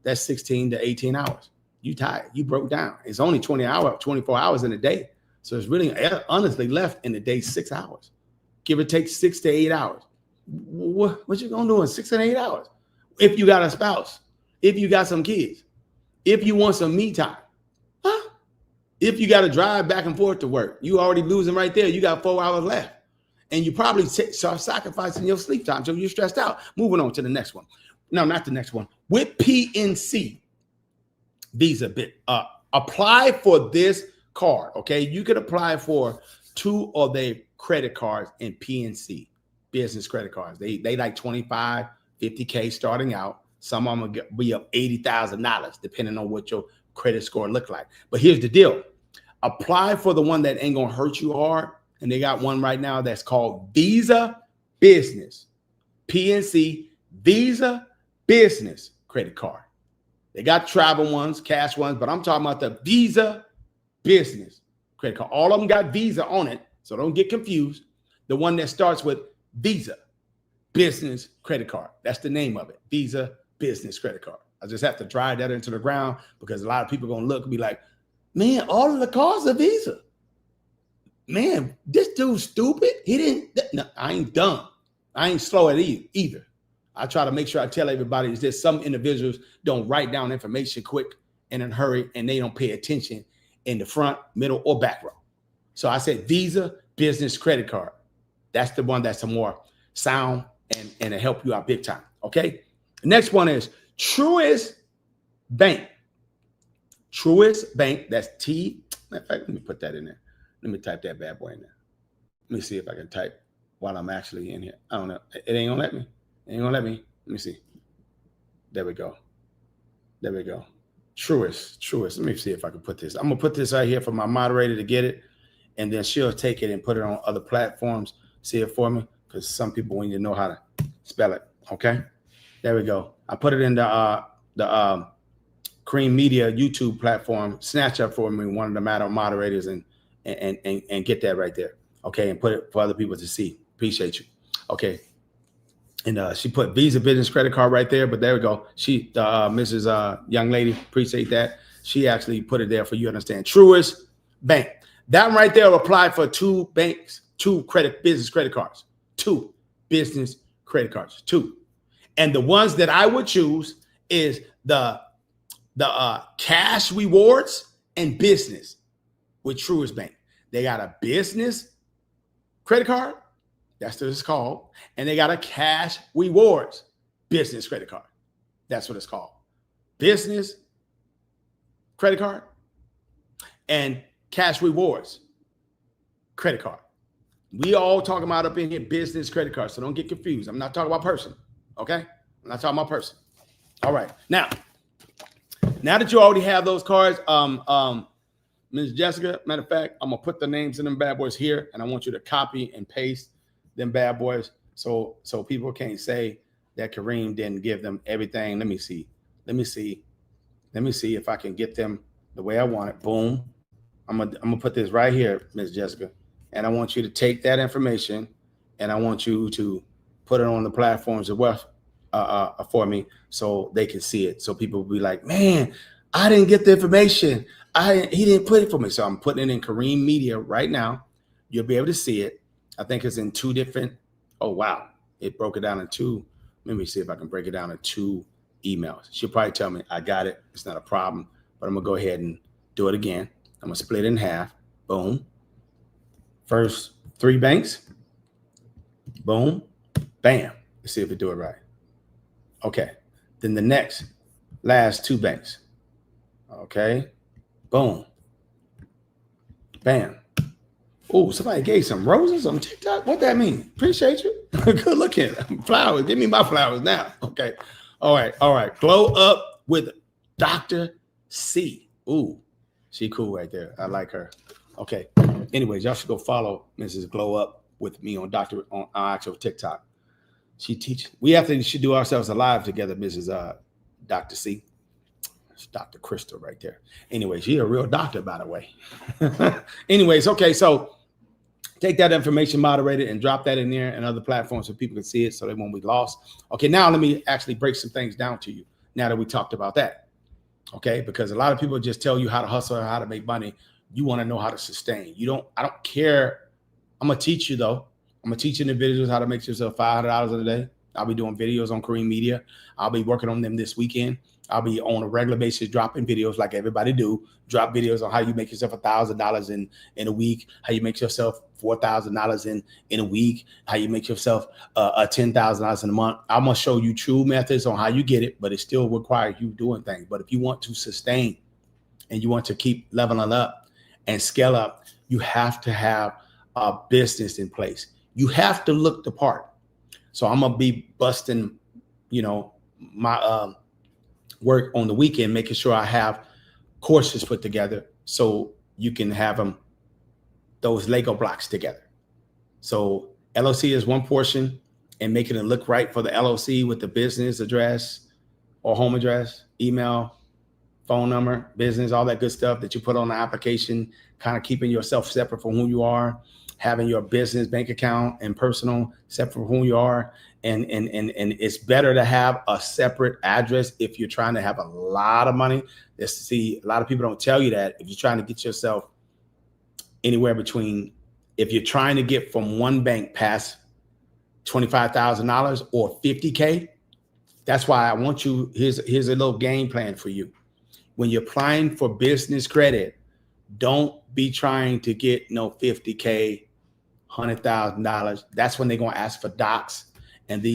That's 16 to 18 hours. You tired, you broke down. It's only 24 hours in a day. So it's really honestly left in the day 6 hours. Give or take 6 to 8 hours. What you gonna do in 6 and 8 hours? If you got a spouse, if you got some kids, if you want some me time, if you got to drive back and forth to work, you already losing right there. You got 4 hours left. And you probably start sacrificing your sleep time. So you're stressed out. Moving on to the next one. No, not the next one. With PNC Visa, apply for this card. Okay. You could apply for 2 of their credit cards in PNC, business credit cards. They like 25, 50K starting out. Some of them will be up $80,000 depending on what your credit score look like. But here's the deal. Apply for the one that ain't going to hurt you hard. And they got one right now that's called Visa Business. PNC Visa Business credit card. They got travel ones, cash ones, but I'm talking about the Visa Business credit card. All of them got Visa on it, so don't get confused. The one that starts with Visa Business credit card. That's the name of it. Visa Business credit card. I just have to drive that into the ground because a lot of people are going to look and be like, man, all of the cards are Visa. Man, this dude's stupid. No, I ain't dumb. I ain't slow at either. I try to make sure I tell everybody is that some individuals don't write down information quick and in a hurry, and they don't pay attention in the front, middle, or back row. So I said Visa Business credit card. That's the one that's a more sound and it'll help you out big time. Okay. The next one is Truist Bank. Truist Bank. That's T. Matter of fact, let me put that in there. Let me type that bad boy in there. Let me see if I can type while I'm actually in here. I don't know. It ain't gonna let me. It ain't gonna let me. Let me see. There we go. There we go. Truist. Let me see if I can put this. I'm gonna put this right here for my moderator to get it, and then she'll take it and put it on other platforms. See it for me, because some people want you to know how to spell it. Okay. There we go. I put it in the Cream Media YouTube platform. Snatch up for me one of the moderators and get that right there. Okay, and put it for other people to see. Appreciate you. Okay. And she put Visa business credit card right there, but there we go. She, Mrs. Young lady, appreciate that. She actually put it there for you to understand. Truist Bank. That right there will apply for 2 banks, 2 business credit cards, 2 business credit cards, 2. And the ones that I would choose is the cash rewards and business with Truist Bank. They got a business credit card. That's what it's called. And they got a cash rewards business credit card. That's what it's called. Business credit card and cash rewards credit card. We all talking about up in here business credit card. So don't get confused. I'm not talking about person. Okay? I'm not talking about person. All right. Now that you already have those cards, Ms. Jessica, matter of fact, I'm gonna put the names in them bad boys here, and I want you to copy and paste them bad boys so people can't say that Kareem didn't give them everything. Let me see if I can get them the way I want it. Boom. I'm gonna put this right here, Ms. Jessica, and I want you to take that information and I want you to put it on the platforms as well for me so they can see it. So people will be like, man, I didn't get the information. He didn't put it for me. So I'm putting it in Kareem Media right now. You'll be able to see it. I think it's in 2 different. Oh, wow. It broke it down in 2. Let me see if I can break it down in 2 emails. She'll probably tell me I got it. It's not a problem, but I'm going to go ahead and do it again. I'm going to split it in half. Boom. First 3 banks. Boom. Bam. Let's see if we do it right. Okay. Then the last 2 banks. Okay. Boom. Bam. Oh, somebody gave some roses on TikTok. What that mean? Appreciate you. Good looking. Flowers. Give me my flowers now. Okay. All right. Glow up with Dr. C. Ooh, she cool right there. I like her. Okay. Anyways, y'all should go follow Mrs. Glow Up with me on actual TikTok. She teaches. We should do ourselves a live together, Mrs. Dr. C. It's Dr. Crystal right there. Anyways, she's a real doctor, by the way. Anyways, okay, so take that information, moderate it, and drop that in there and other platforms so people can see it so they won't be lost. Okay, now let me actually break some things down to you now that we talked about that. Okay, because a lot of people just tell you how to hustle or how to make money. You want to know how to sustain. I don't care. I'm going to teach you, though. I'm going to teach individuals how to make yourself $500 a day. I'll be doing videos on Kareem Media. I'll be working on them this weekend. I'll be on a regular basis dropping videos like everybody do. Drop videos on how you make yourself $1,000 in a week, how you make yourself $4,000 in a week, how you make yourself $10,000 in a month. I'm going to show you true methods on how you get it, but it still requires you doing things. But if you want to sustain and you want to keep leveling up and scale up, you have to have a business in place. You have to look the part. So I'm going to be busting, my work on the weekend, making sure I have courses put together so you can have those Lego blocks together. So LLC is one portion, and making it look right for the LLC with the business address or home address, email, phone number, business, all that good stuff that you put on the application, kind of keeping yourself separate from who you are, having your business bank account and personal separate from who you are. And it's better to have a separate address if you're trying to have a lot of money. A lot of people don't tell you that if you're trying to get yourself anywhere between, if you're trying to get from one bank past $25,000 or $50K, that's why I want you, here's a little game plan for you. When you're applying for business credit, don't be trying to get no $50K, $100,000. That's when they're going to ask for docs. And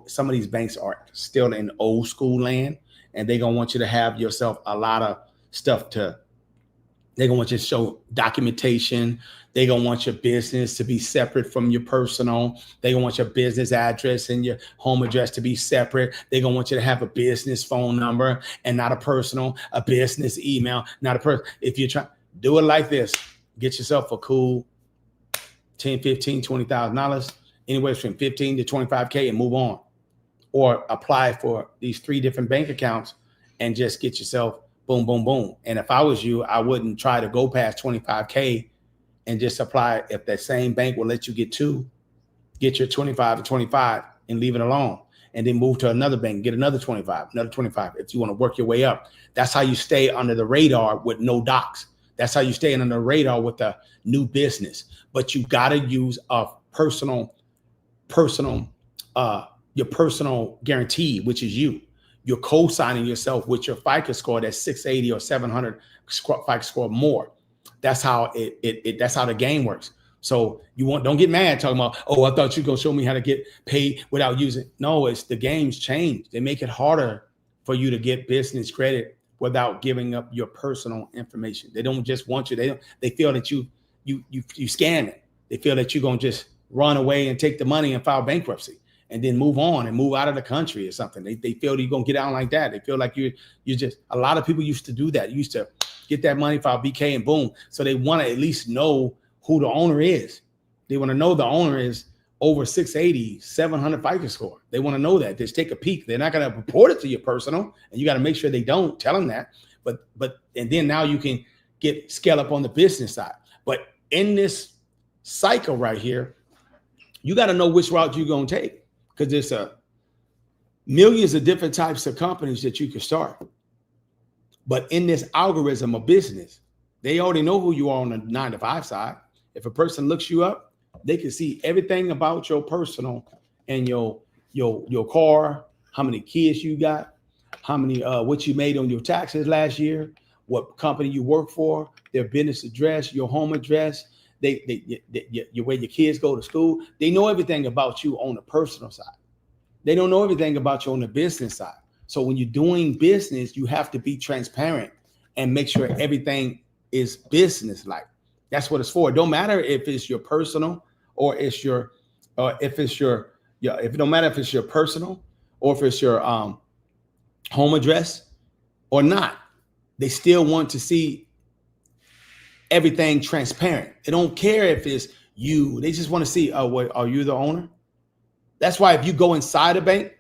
some of these banks are still in old school land, and they're going to want you to have yourself a lot of stuff they're going to want you to show documentation. They're going to want your business to be separate from your personal. They're going to want your business address and your home address to be separate. They're going to want you to have a business phone number and not a personal, a business email, not a person. If you're trying, do it like this. Get yourself a cool $10, $15, $20,000, anywhere from 15 to 25K, and move on. Or apply for these 3 different bank accounts and just get yourself boom, boom, boom. And if I was you, I wouldn't try to go past 25K and just apply. If that same bank will let you get 2, get your 25 to 25 and leave it alone. And then move to another bank, get another 25, another 25. If you want to work your way up, that's how you stay under the radar with no docs. That's how you stay under the radar with a new business. But you got to use a your personal guarantee, which is you. You're co-signing yourself with your FICO score that's 680 or 700 FICO score more. That's how that's how the game works. So don't get mad talking about, oh, I thought you were gonna show me how to get paid without using. No, it's the game's changed. They make it harder for you to get business credit without giving up your personal information. They don't just want you. They feel that you scamming. They feel that you're gonna just run away and take the money and file bankruptcy and then move on and move out of the country or something. They feel that you're gonna get out like that. They feel like you just, a lot of people used to do that. You used to get that money, file BK, and boom. So they want to at least know who the owner is. They want to know the owner is over 680, 700 FICO score. They want to know that. Just take a peek. They're not going to report it to your personal, and you got to make sure they don't. Tell them that. And then now you can scale up on the business side. But in this cycle right here, you got to know which route you're going to take, because there's millions of different types of companies that you can start. But in this algorithm of business, they already know who you are on the 9-to-5 side. If a person looks you up, they can see everything about your personal and your car, how many kids you got, how many what you made on your taxes last year, what company you work for, their business address, your home address, where your kids go to school. They know everything about you on the personal side. They don't know everything about you on the business side. So when you're doing business, you have to be transparent and make sure everything is business-like. That's what it's for. It don't matter if it's your personal or if it don't matter if it's your personal or if it's your home address or not. They still want to see everything transparent. They don't care if it's you. They just want to see, are you the owner? That's why if you go inside a bank,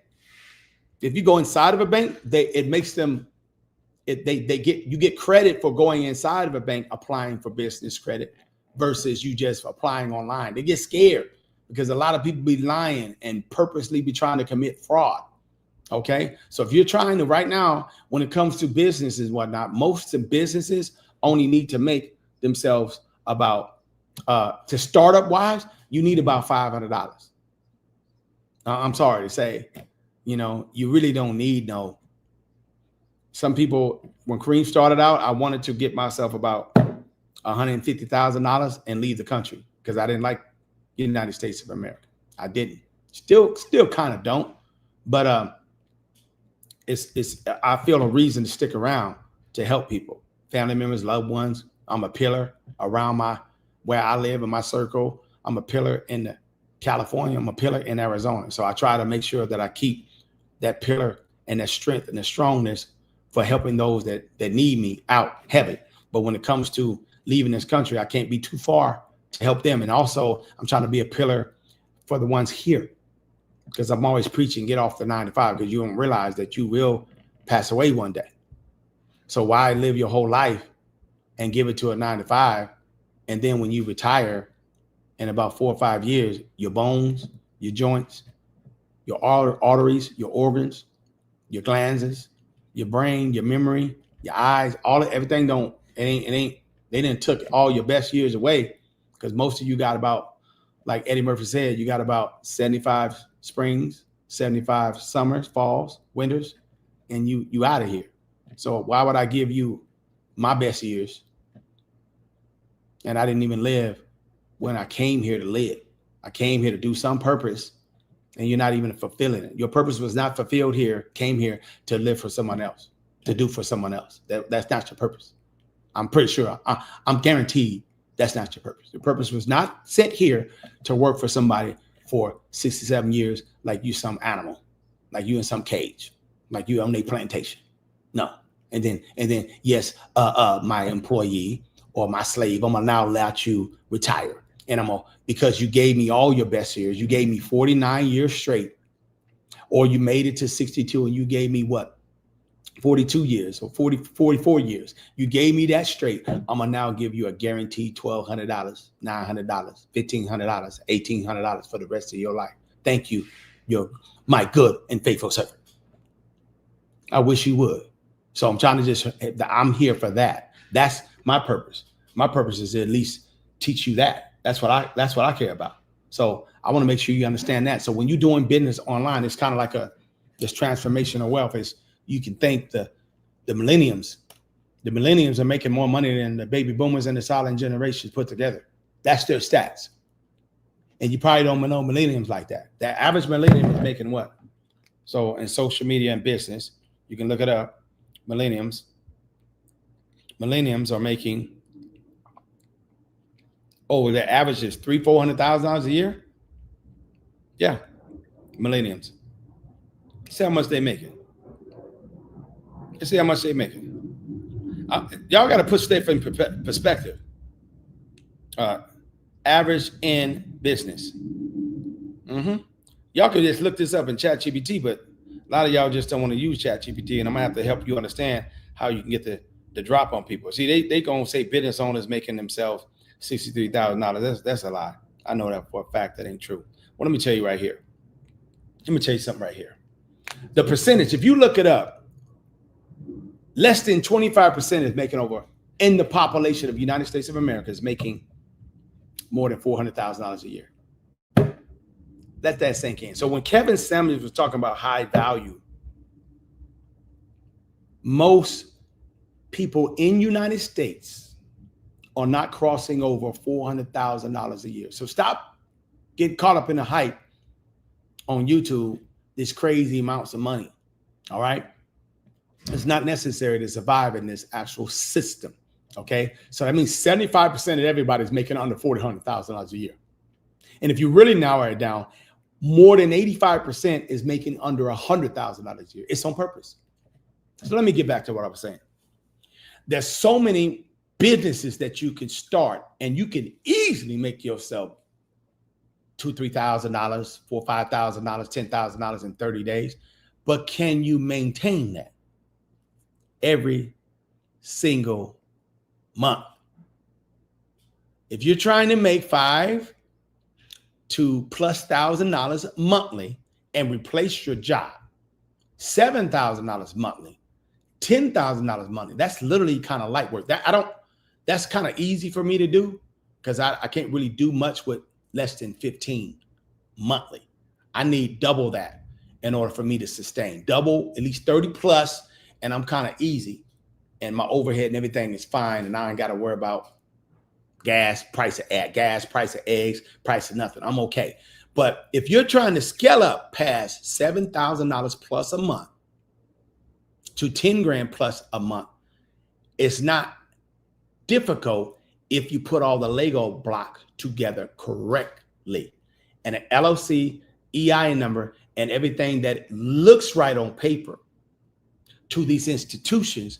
it makes them, you get credit for going inside of a bank applying for business credit versus you just applying online. They get scared because a lot of people be lying and purposely be trying to commit fraud. Okay. So if you're trying to right now, when it comes to businesses and whatnot, most of businesses only need to make themselves about, to startup wise, you need about $500. I'm sorry to say, you really don't need no. Some people, when Kareem started out, I wanted to get myself about $150,000 and leave the country because I didn't like the United States of America. I didn't. Still kind of don't. But I feel a reason to stick around to help people, family members, loved ones. I'm a pillar around where I live in my circle. I'm a pillar in California. I'm a pillar in Arizona. So I try to make sure that I keep that pillar and that strength and the strongness for helping those that need me out heavy. But when it comes to leaving this country, I can't be too far to help them. And also I'm trying to be a pillar for the ones here, because I'm always preaching, get off the 9-to-5, because you don't realize that you will pass away one day. So why live your whole life and give it to a 9-to-5? And then when you retire in about 4 or 5 years, your bones, your joints, your arteries, your organs, your glands, your brain, your memory, your eyes, everything they didn't took all your best years away, because most of you got about, like Eddie Murphy said, you got about 75 springs, 75 summers, falls, winters, and you out of here. So why would I give you my best years? And I didn't even live when I came here to live. I came here to do some purpose, and you're not even fulfilling it. Your purpose was not fulfilled here, came here to live for someone else, to do for someone else. That's not your purpose. I'm pretty sure, I'm guaranteed that's not your purpose. Your purpose was not sent here to work for somebody for 67 years like you some animal, like you in some cage, like you on a plantation. No. And then yes, my employee or my slave, I'm gonna now let you retire. And because you gave me all your best years, you gave me 49 years straight, or you made it to 62 and you gave me what? 42 years or 44 years. You gave me that straight. I'm going to now give you a guaranteed $1,200, $900, $1,500, $1,800 for the rest of your life. Thank you. You're my good and faithful servant. I wish you would. So I'm trying to I'm here for that. That's my purpose. My purpose is to at least teach you that. That's what I care about. So I want to make sure you understand that. So when you're doing business online, it's kind of like this transformational wealth. Is you can thank the millenniums. The millenniums are making more money than the baby boomers and the silent generations put together. That's their stats. And you probably don't know millenniums like that. The average millennium is making what? So in social media and business, you can look it up. Millenniums are making, their average is $300,000-$400,000 a year. Yeah, millenniums. See how much they making. Let's see how much they making. Y'all got to put stuff in perspective. Average in business. Y'all could just look this up in ChatGPT, but a lot of y'all just don't want to use ChatGPT, and I'm gonna have to help you understand how you can get the drop on people. See, they gonna say business owners making themselves $63,000. That's a lie. I know that for a fact. That ain't true. Well, let me tell you right here. Let me tell you something right here. The percentage, if you look it up, less than 25% is making over, in the population of the United States of America, is making more than $400,000 a year. Let that sink in. So when Kevin Samuels was talking about high value, most people in United States are not crossing over $400,000 a year. So stop getting caught up in the hype on YouTube, these crazy amounts of money. All right. It's not necessary to survive in this actual system. Okay. So that means 75% of everybody's making under $400,000 a year. And if you really narrow it down, more than 85% is making under $100,000 a year. It's on purpose. So let me get back to what I was saying. There's so many businesses that you can start, and you can easily make yourself $2,000, $3,000, $4,000, $5,000, $10,000 in 30 days. But can you maintain that every single month? If you're trying to make $5,000 to plus $1,000 monthly and replace your job, $7,000 monthly, $10,000 monthly, that's literally kind of light work. That's kind of easy for me to do, because I can't really do much with less than 15 monthly. I need double that in order for me to sustain. Double, at least 30 plus, and I'm kind of easy. And my overhead and everything is fine, and I ain't got to worry about gas, price of eggs, price of nothing. I'm okay. But if you're trying to scale up past $7,000 plus a month to 10 grand plus a month, it's not difficult if you put all the Lego blocks together correctly. And an LLC, EIN number, and everything that looks right on paper to these institutions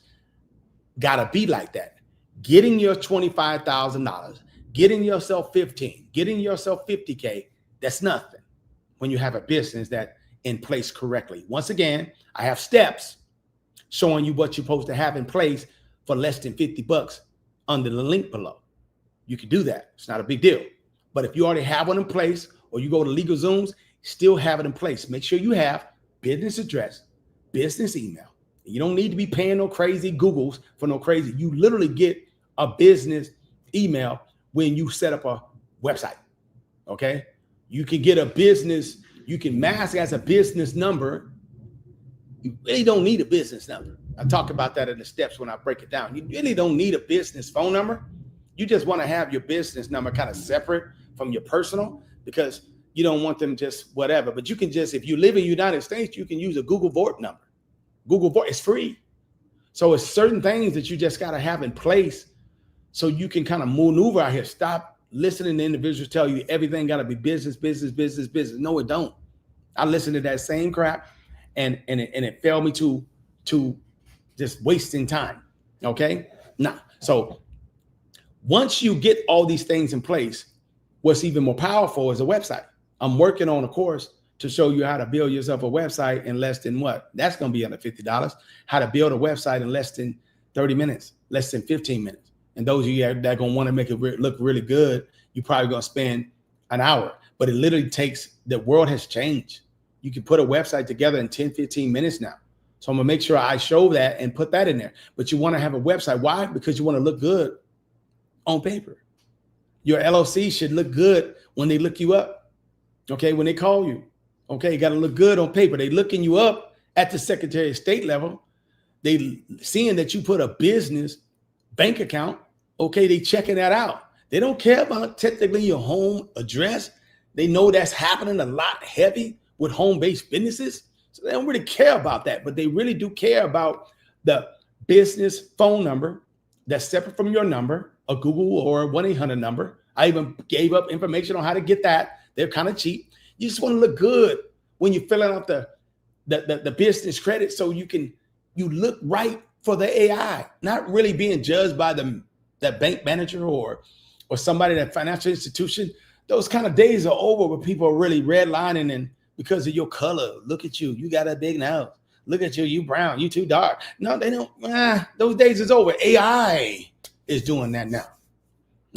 gotta be like that. Getting your $25,000, getting yourself 15, getting yourself 50K, that's nothing when you have a business that in place correctly. Once again, I have steps showing you what you're supposed to have in place for less than $50 under the link below. You can do that. It's not a big deal. But if you already have one in place, or you go to LegalZooms, still have it in place. Make sure you have business address, business email. You don't need to be paying no crazy Googles for no crazy. You literally get a business email when you set up a website. Okay. You can get a business, you can mask as a business number. You really don't need a business number. I talk about that in the steps when I break it down. You really don't need a business phone number. You just want to have your business number kind of separate from your personal, because you don't want them just whatever. But you can just, if you live in the United States, you can use a Google VoIP number. Google VoIP is free. So it's certain things that you just got to have in place so you can kind of maneuver out here. Stop listening to individuals tell you everything got to be business, business, business, business. No, it don't. I listened to that same crap, and it failed me to just wasting time. Okay. Nah. So once you get all these things in place, what's even more powerful is a website. I'm working on a course to show you how to build yourself a website in less than what? That's going to be under $50. How to build a website in less than 30 minutes, less than 15 minutes. And those of you that are going to want to make it look really good, you're probably going to spend an hour. But it literally takes, the world has changed. You can put a website together in 10, 15 minutes now. So I'm going to make sure I show that and put that in there. But you want to have a website. Why? Because you want to look good on paper. Your LLC should look good when they look you up. Okay, when they call you. Okay, you got to look good on paper. They looking you up at the Secretary of State level. They seeing that you put a business bank account. Okay, they checking that out. They don't care about technically your home address. They know that's happening a lot heavy with home-based businesses. So they don't really care about that, but they really do care about the business phone number that's separate from your number, a Google or a 1-800 number. I even gave up information on how to get that. They're kind of cheap. You just want to look good when you're filling out the business credit, so you look right for the AI, not really being judged by that bank manager or somebody, that financial institution. Those kind of days are over where people are really redlining and because of your color. Look at you. You got a big nose. Look at you. You brown. You too dark. No, they don't. Those days is over. AI is doing that now.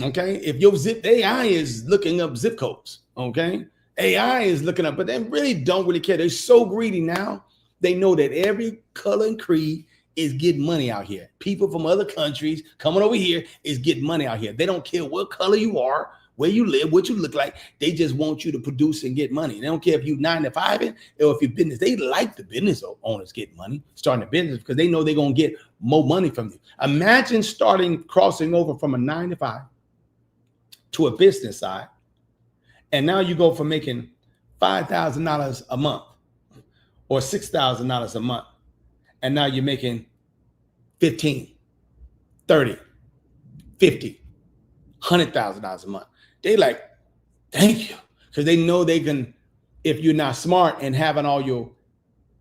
Okay. If your AI is looking up zip codes. Okay. AI is looking up, but they really don't really care. They're so greedy now. They know that every color and creed is getting money out here. People from other countries coming over here is getting money out here. They don't care what color you are, where you live, what you look like. They just want you to produce and get money. They don't care if you 9 to 5 or if you're business. They like the business owners getting money, starting a business, because they know they're going to get more money from you. Imagine crossing over from a 9 to 5 to a business side. And now you go from making $5,000 a month or $6,000 a month. And now you're making 15, 30, 50, $100,000 a month. They like, thank you. Because they know they can, if you're not smart and having all your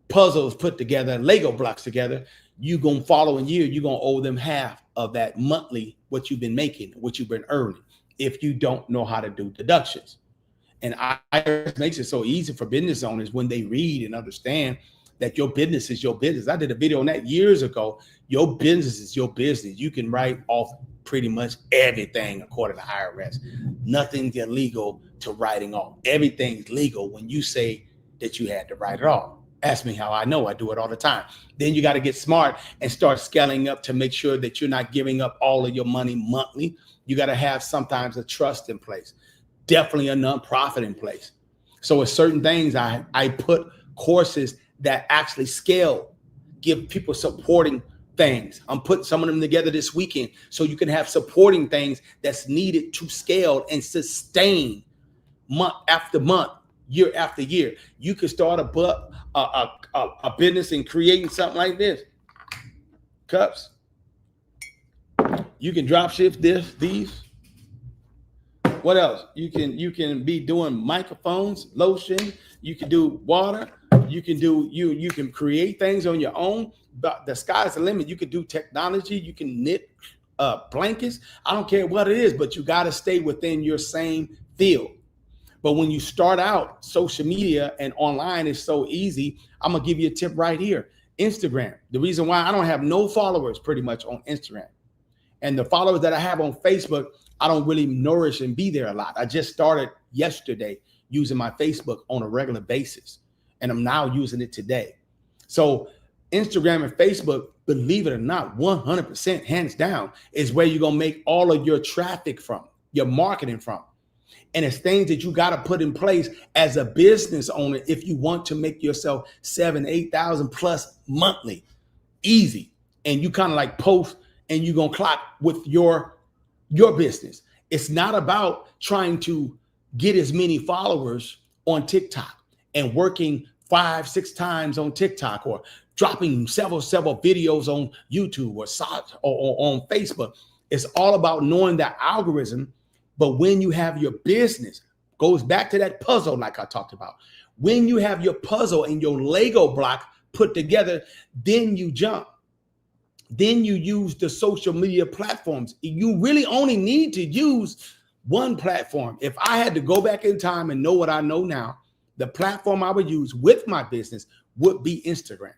puzzles put together, Lego blocks together, you're going to follow in year, you're going to owe them half of that monthly, what you've been making, what you've been earning, if you don't know how to do deductions. And IRS makes it so easy for business owners when they read and understand that your business is your business. I did a video on that years ago. Your business is your business. You can write off pretty much everything according to IRS. Nothing's illegal to writing off. Everything's legal when you say that you had to write it off. Ask me how I know. I do it all the time. Then you got to get smart and start scaling up to make sure that you're not giving up all of your money monthly. You got to have sometimes a trust in place. Definitely a nonprofit in place. So with certain things, I put courses that actually scale, give people supporting things. I'm putting some of them together this weekend so you can have supporting things that's needed to scale and sustain month after month, year after year. You can start a business and creating something like this. Cups. You can drop ship these. What else? You can be doing microphones, lotion. You can do water. You can create things on your own. But the sky's the limit. You can do technology. You can knit blankets. I don't care what it is, but you got to stay within your same field. But when you start out, social media and online is so easy. I'm gonna give you a tip right here. Instagram. The reason why I don't have no followers pretty much on Instagram, and the followers that I have on Facebook, I don't really nourish and be there a lot. I just started yesterday using my Facebook on a regular basis, and I'm now using it today. So Instagram and Facebook, believe it or not, 100% hands down is where you're going to make all of your traffic from, your marketing from. And it's things that you got to put in place as a business owner if you want to make yourself 7,000, 8,000 plus monthly, easy. And you kind of like post and you're going to clock with your business. It's not about trying to get as many followers on TikTok and working 5-6 times on TikTok or dropping several videos on YouTube or on Facebook. It's all about knowing that algorithm. But when you have your business, goes back to that puzzle like I talked about. When you have your puzzle and your Lego block put together, then you jump. Then you use the social media platforms. You really only need to use one platform. If I had to go back in time and know what I know now, the platform I would use with my business would be Instagram.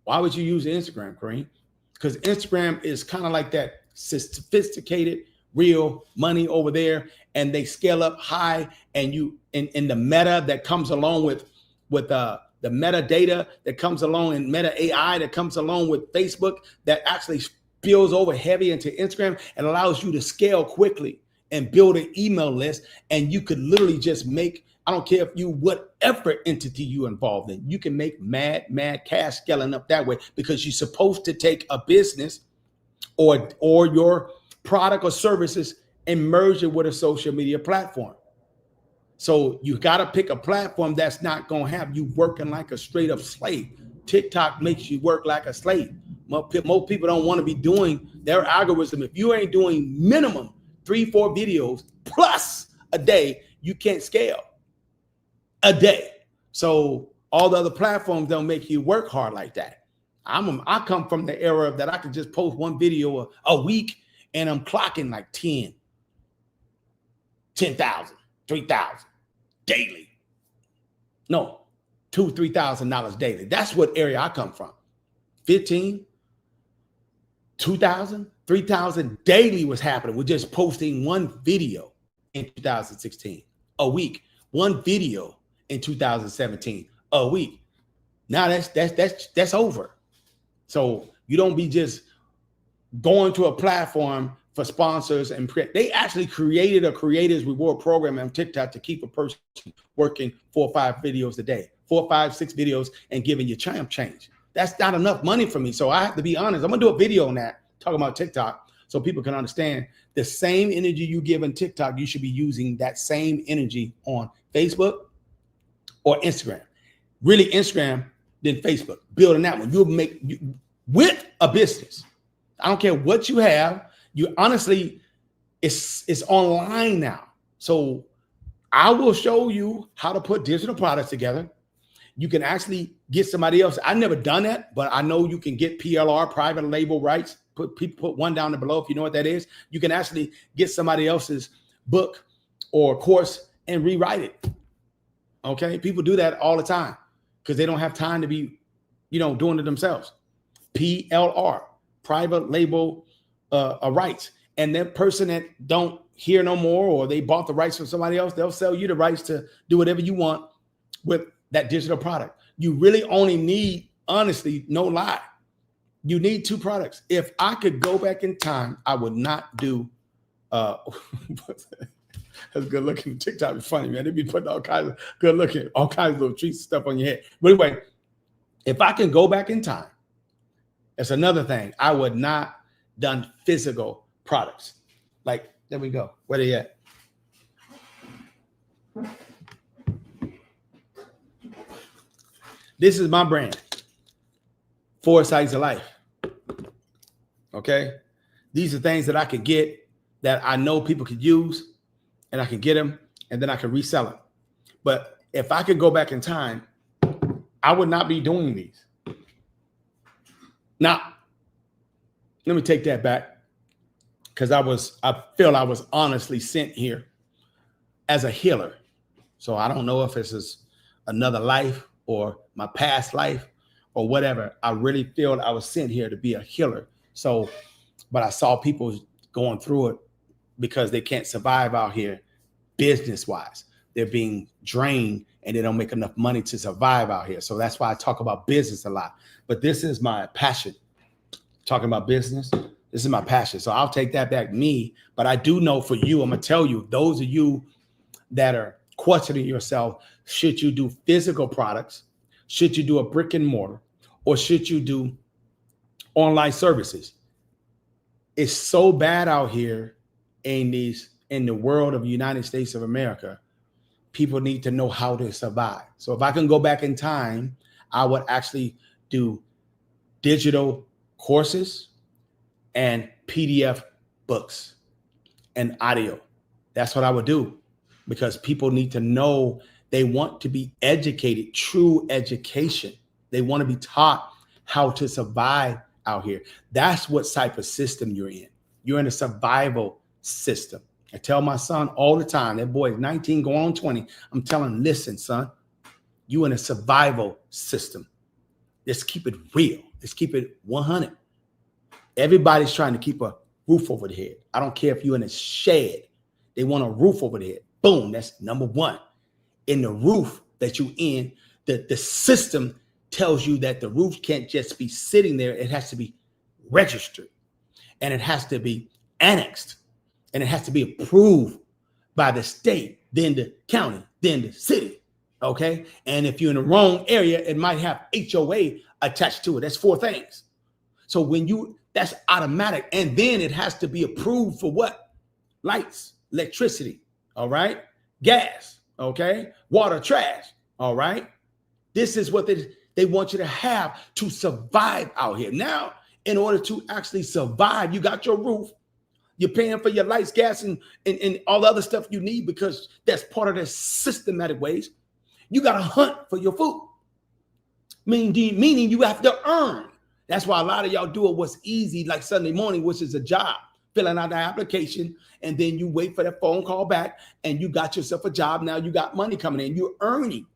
Why would you use Instagram, Kareem? Because Instagram is kind of like that sophisticated, real money over there, and they scale up high. And you in the meta that comes along with the metadata that comes along, and meta AI that comes along with Facebook, that actually spills over heavy into Instagram and allows you to scale quickly and build an email list. And you could literally just make, I don't care if you, whatever entity you involved in, you can make mad cash scaling up that way, because you're supposed to take a business or your product or services and merge it with a social media platform. So you got to pick a platform that's not going to have you working like a straight up slave. TikTok makes you work like a slave. Most people don't want to be doing their algorithm. If you ain't doing minimum 3-4 videos plus a day, you can't scale a day. So all the other platforms don't make you work hard like that. I come from the era that I could just post one video a week and I'm clocking like 10,000, 3,000 daily. No, $2,000-$3,000 daily. That's what area I come from. 15, 2,000, 3,000 daily was happening with just posting one video in 2016 a week, one video in 2017 a week. Now that's over. So you don't be just going to a platform for sponsors and they actually created a creators reward program on TikTok to keep a person working 4 or 5 videos a day, 4, 5, 6 videos and giving you champ change. That's not enough money for me. So I have to be honest. I'm gonna do a video on that, talking about TikTok, so people can understand the same energy you give in TikTok, you should be using that same energy on Facebook or Instagram. Really Instagram, then Facebook. Building that one. You'll make with a business. I don't care what you have. You honestly, it's online now. So I will show you how to put digital products together. You can actually get somebody else. I've never done that, but I know you can get PLR, private label rights. Put one down below if you know what that is. You can actually get somebody else's book or course and rewrite it. Okay, people do that all the time because they don't have time to be, doing it themselves. PLR, private label rights, and that person that don't hear no more, or they bought the rights from somebody else, they'll sell you the rights to do whatever you want with that digital product. You really only need, honestly, no lie, you need 2 products. If I could go back in time, I would not do that's good looking. TikTok is funny, man. They be putting all kinds of good looking, all kinds of little treats and stuff on your head. But anyway, if I can go back in time, it's another thing. I would not done physical products. Like, there we go. Where they at? This is my brand. 4 Sides of Life. Okay. These are things that I could get that I know people could use, and I can get them and then I can resell them. But if I could go back in time, I would not be doing these. Now, let me take that back, because I feel I was honestly sent here as a healer. So I don't know if this is another life or my past life or whatever. I really feel I was sent here to be a healer. So, but I saw people going through it because they can't survive out here business-wise. They're being drained and they don't make enough money to survive out here. So that's why I talk about business a lot. But this is my passion. Talking about business, this is my passion. So I'll take that back, me. But I do know for you, I'm going to tell you, those of you that are questioning yourself, should you do physical products? Should you do a brick and mortar? Or should you do online services? It's so bad out here in the world of the United States of America. People need to know how to survive. So if I can go back in time, I would actually do digital courses and PDF books and audio. That's what I would do, because people need to know. They want to be educated, true education. They want to be taught how to survive out here. That's what type of system you're in. You're in a survival system. I tell my son all the time, that boy is 19, going on 20. I'm telling him, listen, son, you in a survival system. Let's keep it real. Let's keep it 100. Everybody's trying to keep a roof over the head. I don't care if you're in a shed. They want a roof over the head. Boom, that's number one. In the roof that you in, the system tells you that the roof can't just be sitting there. It has to be registered, and it has to be annexed, and it has to be approved by the state, then the county, then the city. Okay. And if you're in the wrong area, it might have HOA attached to it. That's 4 things. So that's automatic. And then it has to be approved for what? Lights, electricity. All right. Gas. Okay. Water, trash. All right. This is what they want you to have to survive out here. Now, in order to actually survive, you got your roof. You're paying for your lights, gas, and all the other stuff you need, because that's part of the systematic ways. You got to hunt for your food. Meaning you have to earn. That's why a lot of y'all do it what's easy, like Sunday morning, which is a job, filling out the application, and then you wait for that phone call back, and you got yourself a job. Now you got money coming in. You're earning.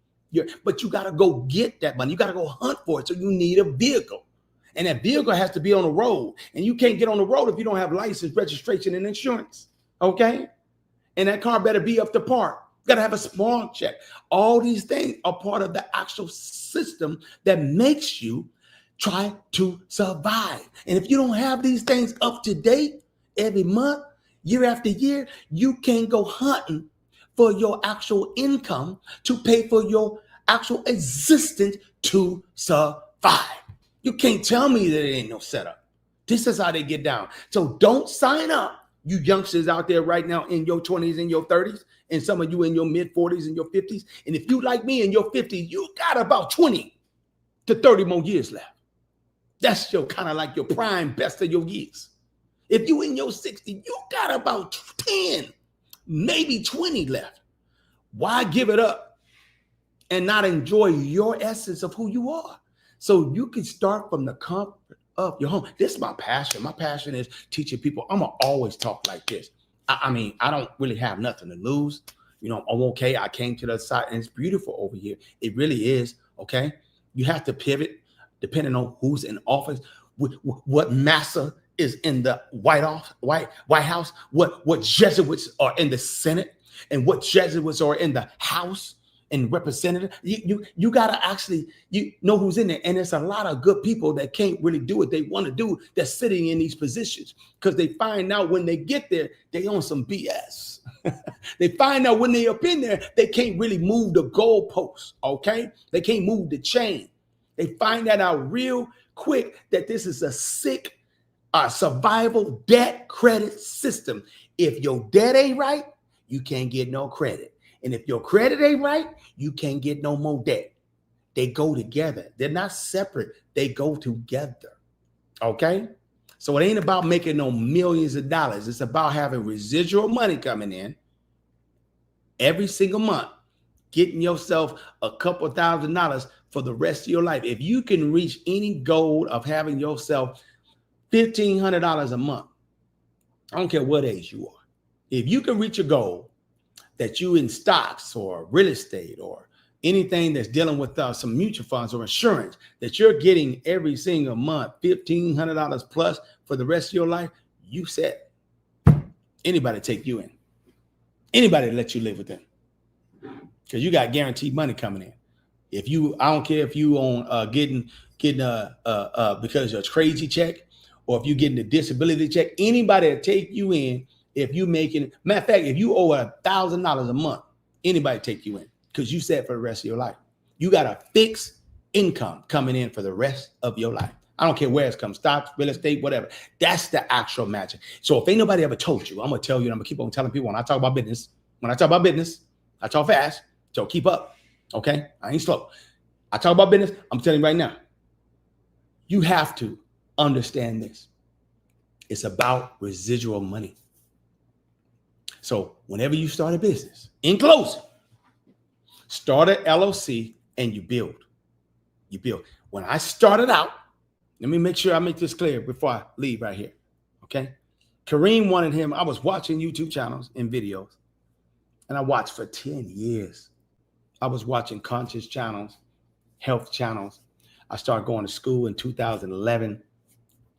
But you got to go get that money. You got to go hunt for it. So you need a vehicle. And that vehicle has to be on the road. And you can't get on the road if you don't have license, registration, and insurance. Okay? And that car better be up to par. You got to have a small check. All these things are part of the actual system that makes you try to survive. And if you don't have these things up to date every month, year after year, you can't go hunting for your actual income to pay for your actual existence to survive. You can't tell me that it ain't no setup. This is how they get down. So don't sign up, you youngsters out there right now in your 20s and your 30s, and some of you in your mid 40s and your 50s. And if you like me in your 50s, you got about 20 to 30 more years left. That's your kind of like your prime best of your years. If you in your 60s, you got about 10, maybe 20 left. Why give it up and not enjoy your essence of who you are? So you can start from the comfort of your home. This is my passion. My passion is teaching people. I'm going to always talk like this. I mean, I don't really have nothing to lose. You know, I'm okay. I came to the side and it's beautiful over here. It really is. Okay. You have to pivot depending on who's in office, what massa is in the White House, what Jesuits are in the Senate, and what Jesuits are in the House and representative. You gotta actually know who's in there. And there's a lot of good people that can't really do what they want to do that's sitting in these positions, because they find out when they get there, they own some BS. They find out when they up in there, they can't really move the goalposts. Okay, they can't move the chain. They find that out real quick that this is a sick survival debt credit system. If your debt ain't right, you can't get no credit. And if your credit ain't right, you can't get no more debt. They go together. They're not separate. They go together. Okay? So it ain't about making no millions of dollars. It's about having residual money coming in every single month, getting yourself a couple $1,000s for the rest of your life. If you can reach any goal of having yourself $1,500 a month, I don't care what age you are. If you can reach a goal that you in stocks or real estate or anything that's dealing with some mutual funds or insurance, that you're getting every single month $1,500 plus for the rest of your life, you said anybody take you in, anybody let you live with them, because you got guaranteed money coming in. If you, I don't care if you on getting because of a crazy check, or if you getting a disability check, anybody that take you in. If you making, matter of fact, if you owe $1,000 a month, anybody take you in, because you said for the rest of your life. You got a fixed income coming in for the rest of your life. I don't care where it's come, stocks, real estate, whatever. That's the actual magic. So if ain't nobody ever told you, I'm gonna tell you, and I'm gonna keep on telling people when I talk about business. When I talk about business, I talk fast, so keep up. Okay, I ain't slow. I talk about business. I'm telling you right now. You have to understand this. It's about residual money. So whenever you start a business, in closing, start an LLC and you build. You build. When I started out, let me make sure I make this clear before I leave right here. Okay. Kareem wanted him. I was watching YouTube channels and videos, and I watched for 10 years. I was watching conscious channels, health channels. I started going to school in 2011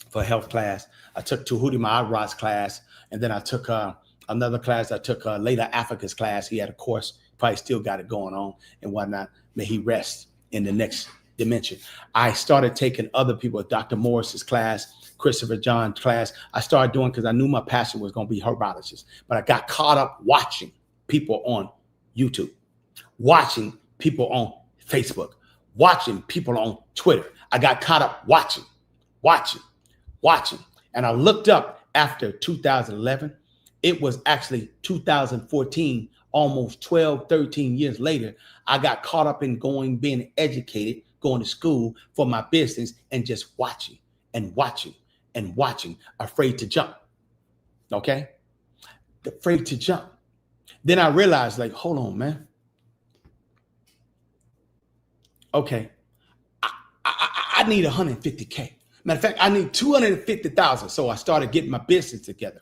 for a health class. I took Tahuti Ma'arad's class, and then I took another class. I took later Africa's class. He had a course, probably still got it going on and whatnot. May he rest in the next dimension. I started taking other people, Dr. Morris's class, Christopher John's class. I started doing because I knew my passion was going to be herbologist, but I got caught up watching people on YouTube, watching people on Facebook, watching people on Twitter. I got caught up watching. And I looked up after 2011. It was actually 2014, almost 12, 13 years later. I got caught up in being educated, going to school for my business and just watching, afraid to jump. Okay? Afraid to jump. Then I realized, like, hold on, man. Okay. I need 150K. Matter of fact, I need 250,000. So I started getting my business together.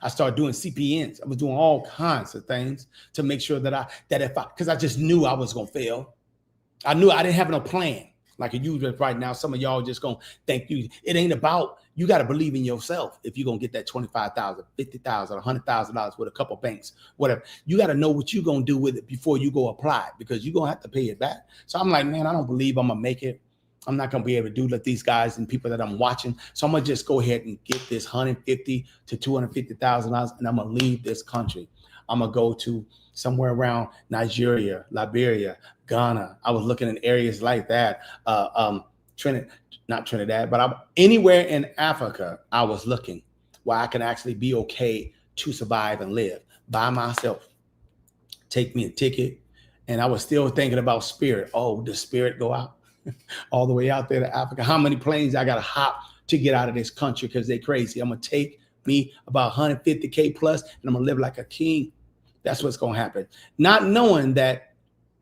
I started doing CPNs. I was doing all kinds of things to make sure because I just knew I was going to fail. I knew I didn't have no plan. Like you right now, some of y'all just going to think it ain't about, you got to believe in yourself. If you're going to get that 25,000, 50,000, $100,000 with a couple banks, whatever, you got to know what you're going to do with it before you go apply, because you're going to have to pay it back. So I'm like, man, I don't believe I'm going to make it. I'm not going to be able to do like these guys and people that I'm watching. So I'm going to just go ahead and get this $150,000 to $250,000 and I'm going to leave this country. I'm going to go to somewhere around Nigeria, Liberia, Ghana. I was looking in areas like that. Not Trinidad, but anywhere in Africa, I was looking where I can actually be okay to survive and live by myself. Take me a ticket. And I was still thinking about spirit. Oh, does spirit go out? All the way out there to Africa? How many planes I got to hop to get out of this country because they crazy? I'm going to take me about 150K plus and I'm going to live like a king. That's what's going to happen. Not knowing that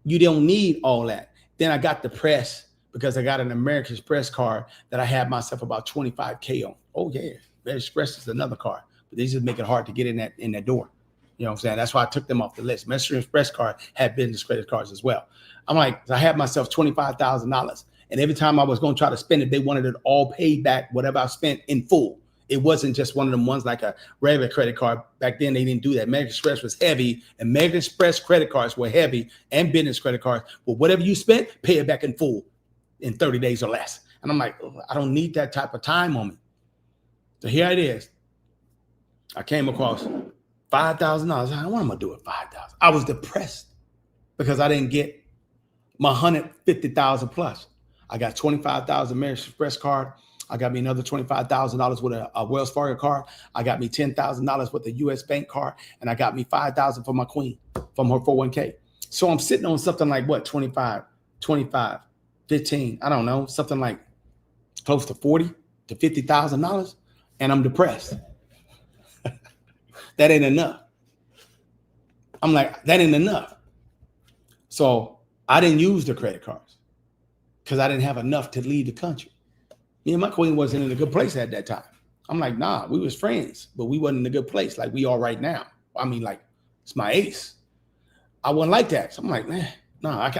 you don't need all that. Then I got depressed because I got an American Express card that I had myself about 25K on. Oh yeah, American Express is another card, but they just make it hard to get in that door. You know what I'm saying? That's why I took them off the list. American Express card had business credit cards as well. I'm like, I had myself $25,000. And every time I was going to try to spend it, they wanted it all paid back, whatever I spent in full. It wasn't just one of them ones like a regular credit card. Back then, they didn't do that. American Express was heavy. And American Express credit cards were heavy, and business credit cards. But whatever you spent, pay it back in full in 30 days or less. And I'm like, I don't need that type of time on me. So here it is. I came across $5,000. What am I doing with $5,000? I was depressed because I didn't get my 150,000 plus. I got 25,000 American Express card. I got me another $25,000 with a Wells Fargo card. I got me $10,000 with a U.S. bank card, and I got me $5,000 for my queen from her 401k. So I'm sitting on something like what, 25, 15, I don't know, something like close to $40,000 to $50,000, and I'm depressed. That ain't enough. I'm like, that ain't enough. So I didn't use the credit cards because I didn't have enough to leave the country. Me and my queen wasn't in a good place at that time. I'm like, nah, we was friends, but we wasn't in a good place like we are right now. I mean, like, it's my ace. I wasn't like that. So I'm like, man, no,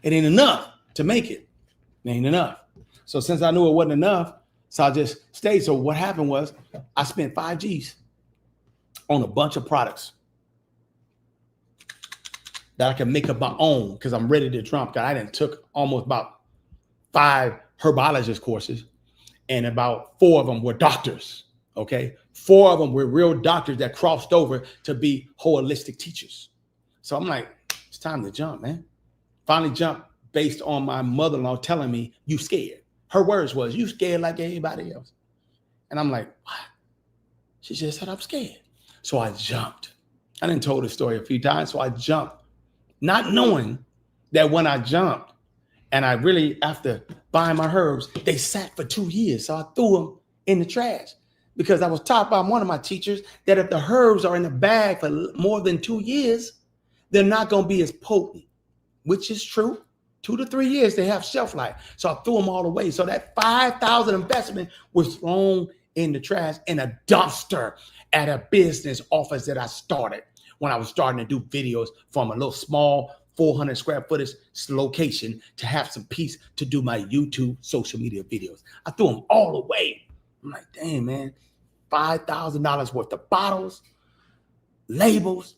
it ain't enough to make it. It ain't enough. So since I knew it wasn't enough, so I just stayed. So what happened was I spent 5 G's on a bunch of products that I can make up my own because I'm ready to jump. I done took almost about 5 herbologist courses, and about 4 of them were doctors. Okay, 4 of them were real doctors that crossed over to be holistic teachers. So I'm like, it's time to jump, man. Finally jumped based on my mother-in-law telling me, you scared. Her words was, you scared like everybody else. And I'm like, what? She just said, I'm scared. So I jumped. I didn't told the story a few times. So I jumped, not knowing that when I jumped, and I really, after buying my herbs, they sat for 2 years. So I threw them in the trash because I was taught by one of my teachers that if the herbs are in the bag for more than 2 years, they're not going to be as potent, which is true. 2 to 3 years, they have shelf life. So I threw them all away. So that $5,000 investment was thrown in the trash in a dumpster at a business office that I started when I was starting to do videos from a little small 400 square footage location to have some peace to do my YouTube social media videos. I threw them all away. I'm like, dang, man, $5,000 worth of bottles, labels,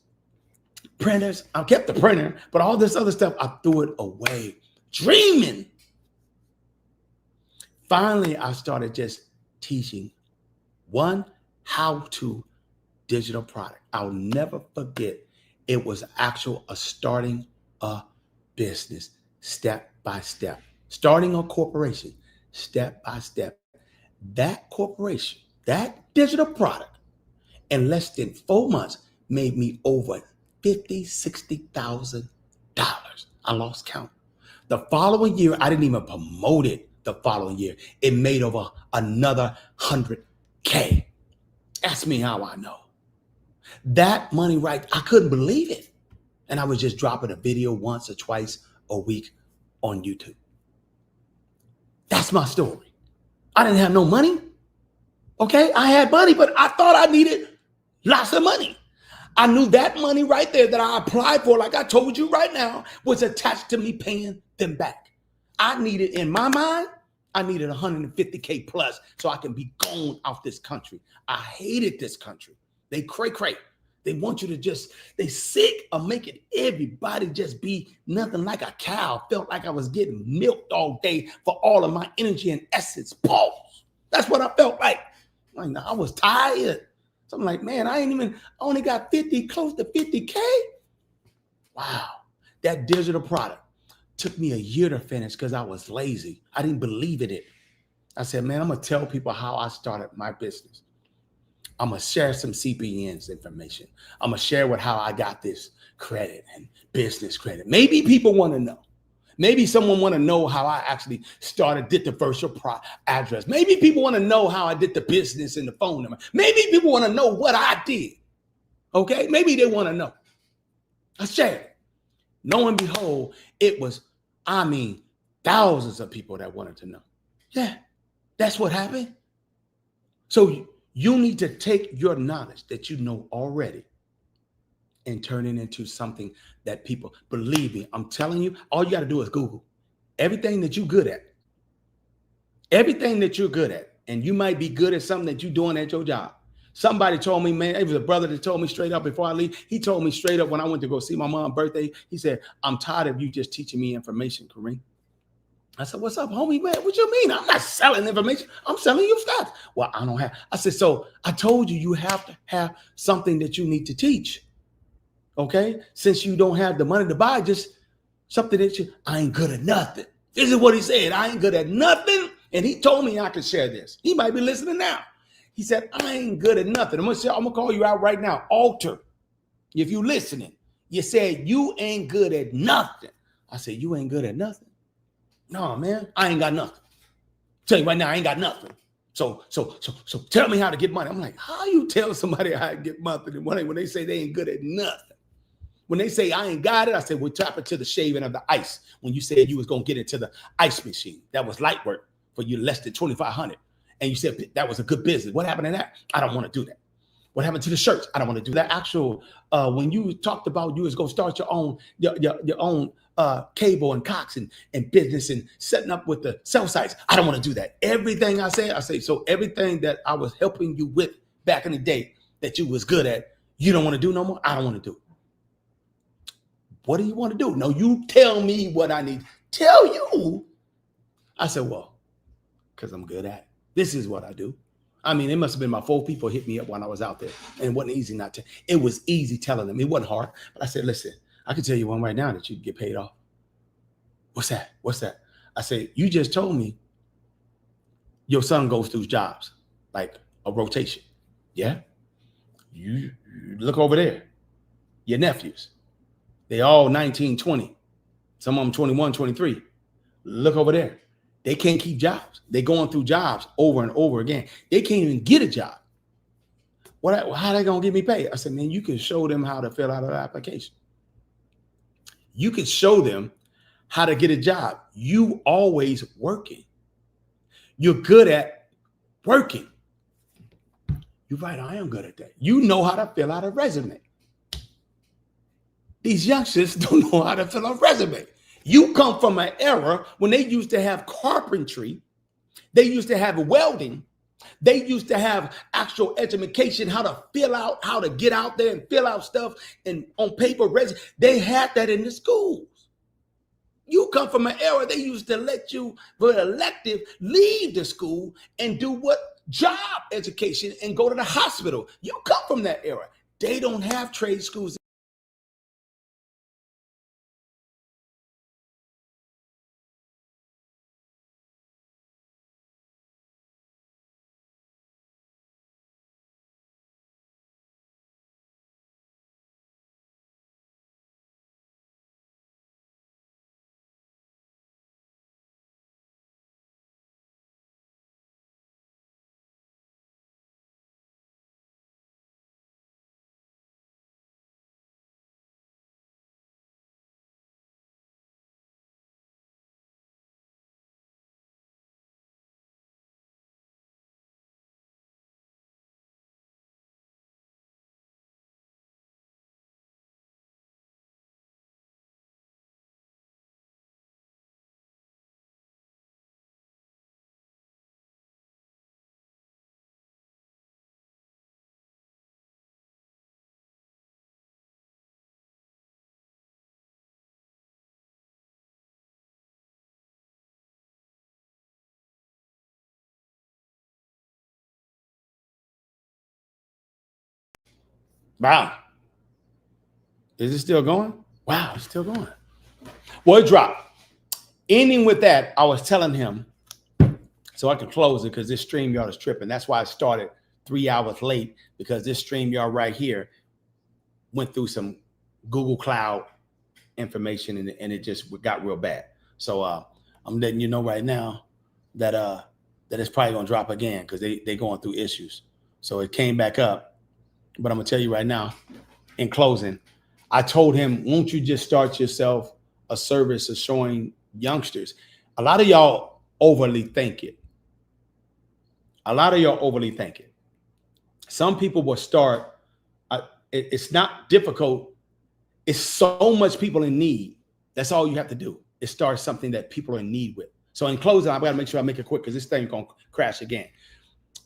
printers. I kept the printer, but all this other stuff, I threw it away, dreaming. Finally, I started just teaching one how-to digital product. I'll never forget. It was a starting a business step by step, starting a corporation step by step. That corporation, that digital product, in less than 4 months made me over $50,000, $60,000. I lost count. The following year, I didn't even promote it. The following year, it made over another $100K. Ask me how I know. That money, right? I couldn't believe it. And I was just dropping a video once or twice a week on YouTube. That's my story. I didn't have no money. Okay, I had money, but I thought I needed lots of money. I knew that money right there that I applied for, like I told you right now, was attached to me paying them back. I needed, in my mind, I needed 150K plus so I can be gone out this country. I hated this country. They cray. They want you to just, they sick of making everybody just be nothing like a cow. Felt like I was getting milked all day for all of my energy and essence. Pause. That's what I felt like. I was tired. So I'm like, man, I only got close to 50K. Wow. That digital product took me a year to finish because I was lazy. I didn't believe in it. I said, man, I'm going to tell people how I started my business. I'm going to share some CPN's information. I'm going to share with how I got this credit and business credit. Maybe people want to know. Maybe someone want to know how I actually did the virtual address. Maybe people want to know how I did the business and the phone number. Maybe people want to know what I did. Okay? Maybe they want to know. I shared it. Lo and behold, it was, thousands of people that wanted to know. Yeah, that's what happened. So you need to take your knowledge that you know already and turn it into something that people believe me. I'm telling you, all you got to do is Google everything that you're good at. Everything that you're good at. And you might be good at something that you're doing at your job. Somebody told me, man, it was a brother that told me straight up before I leave. He told me straight up when I went to go see my mom's birthday. He said, I'm tired of you just teaching me information, Kareem. I said, what's up, homie, man? What you mean? I'm not selling information. I'm selling you stuff. Well, I don't have. I said, so I told you have to have something that you need to teach. Okay? Since you don't have the money to buy, just something that I ain't good at nothing. This is what he said. I ain't good at nothing. And he told me I could share this. He might be listening now. He said, I ain't good at nothing. I'm gonna call you out right now. Alter. If you listening, you said you ain't good at nothing. I said, you ain't good at nothing. No, man, I ain't got nothing. Tell you right now, I ain't got nothing. So tell me how to get money. I'm like, how you tell somebody how to get money when they say they ain't good at nothing? When they say I ain't got it, I said, we'll tap into the shaving of the ice. When you said you was gonna get into the ice machine, that was light work for you less than 2,500, and you said that was a good business. What happened to that? I don't want to do that. What happened to the shirts? I don't want to do that. Actual, when you talked about you was gonna start your own cable and Cox and business and setting up with the cell sites. I don't want to do that. Everything I say, so everything that I was helping you with back in the day that you was good at, you don't want to do no more. I don't want to do it. What do you want to do? No, you tell me what I need. Tell you. I said, well, because I'm good at it. This is what I do. It must have been my 4 people hit me up when I was out there. And it wasn't easy not to. It was easy telling them. It wasn't hard. But I said, listen, I can tell you one right now that you can get paid off. What's that? What's that? I said, you just told me your son goes through jobs, like a rotation. Yeah? You look over there. Your nephews. They all 19, 20. Some of them 21, 23. Look over there. They can't keep jobs. They're going through jobs over and over again. They can't even get a job. How are they going to get me paid? I said, man, you can show them how to fill out an application. You can show them how to get a job. You always working. You're good at working. You're right, I am good at that. You know how to fill out a resume. These youngsters don't know how to fill out a resume. You come from an era when they used to have carpentry, they used to have welding, they used to have actual education, how to fill out, how to get out there and fill out stuff and on paper resume. They had that in the schools. You come from an era they used to let you, for an elective, leave the school and do what? Job education and go to the hospital. You come from that era. They don't have trade schools. Wow. Is it still going? Wow, it's still going. Well, it dropped. Ending with that, I was telling him, so I could close it because this StreamYard is tripping. That's why I started 3 hours late, because this StreamYard right here went through some Google Cloud information and it just got real bad. So I'm letting you know right now that that it's probably gonna drop again because they going through issues. So it came back up, but I'm gonna tell you right now, in closing, I told him, won't you just start yourself a service of showing youngsters? A lot of y'all overly think it. Some people will start, it's not difficult. It's so much people in need. That's all you have to do is start something that people are in need with. So in closing, I've got to make sure I make it quick because this thing's going to crash again.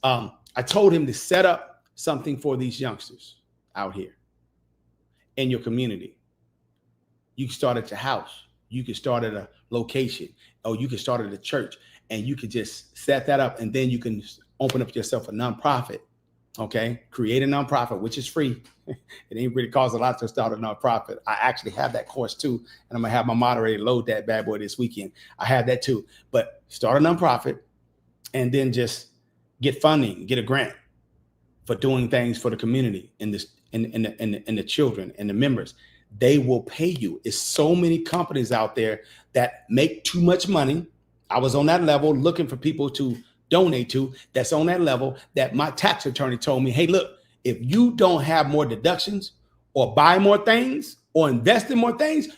I told him to set up something for these youngsters out here in your community. You can start at your house. You can start at a location, or you can start at a church, and you can just set that up, and then you can open up yourself a nonprofit. Okay, create a nonprofit, which is free. It ain't really cost a lot to start a nonprofit. I actually have that course too, and I'm gonna have my moderator load that bad boy this weekend. I have that too. But start a nonprofit, and then just get funding, get a grant for doing things for the community and this and the children and the members. They will pay you. It's so many companies out there that make too much money. I was on that level looking for people to donate to, that's on that level, that my tax attorney told me, hey, look, if you don't have more deductions or buy more things or invest in more things,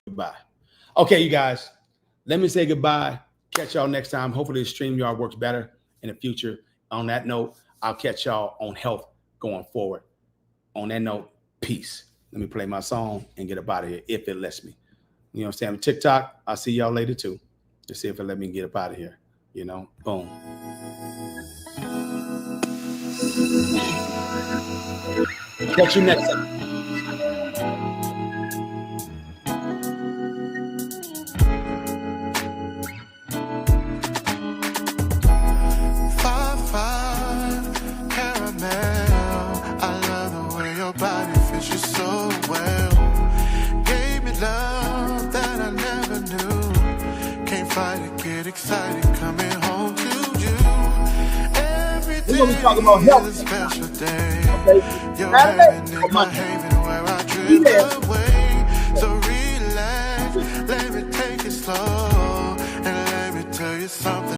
goodbye. Okay, you guys, let me say goodbye. Catch y'all next time. Hopefully the StreamYard works better in the future. On that note, I'll catch y'all on health going forward. On that note, peace. Let me play my song and get up out of here if it lets me. You know what I'm saying? TikTok, I'll see y'all later too. To see if it let me get up out of here. You know, boom. Catch you next time. Excited coming home to you. We're gonna be talking about health. Special day. Okay. You're in my haven where I drift away.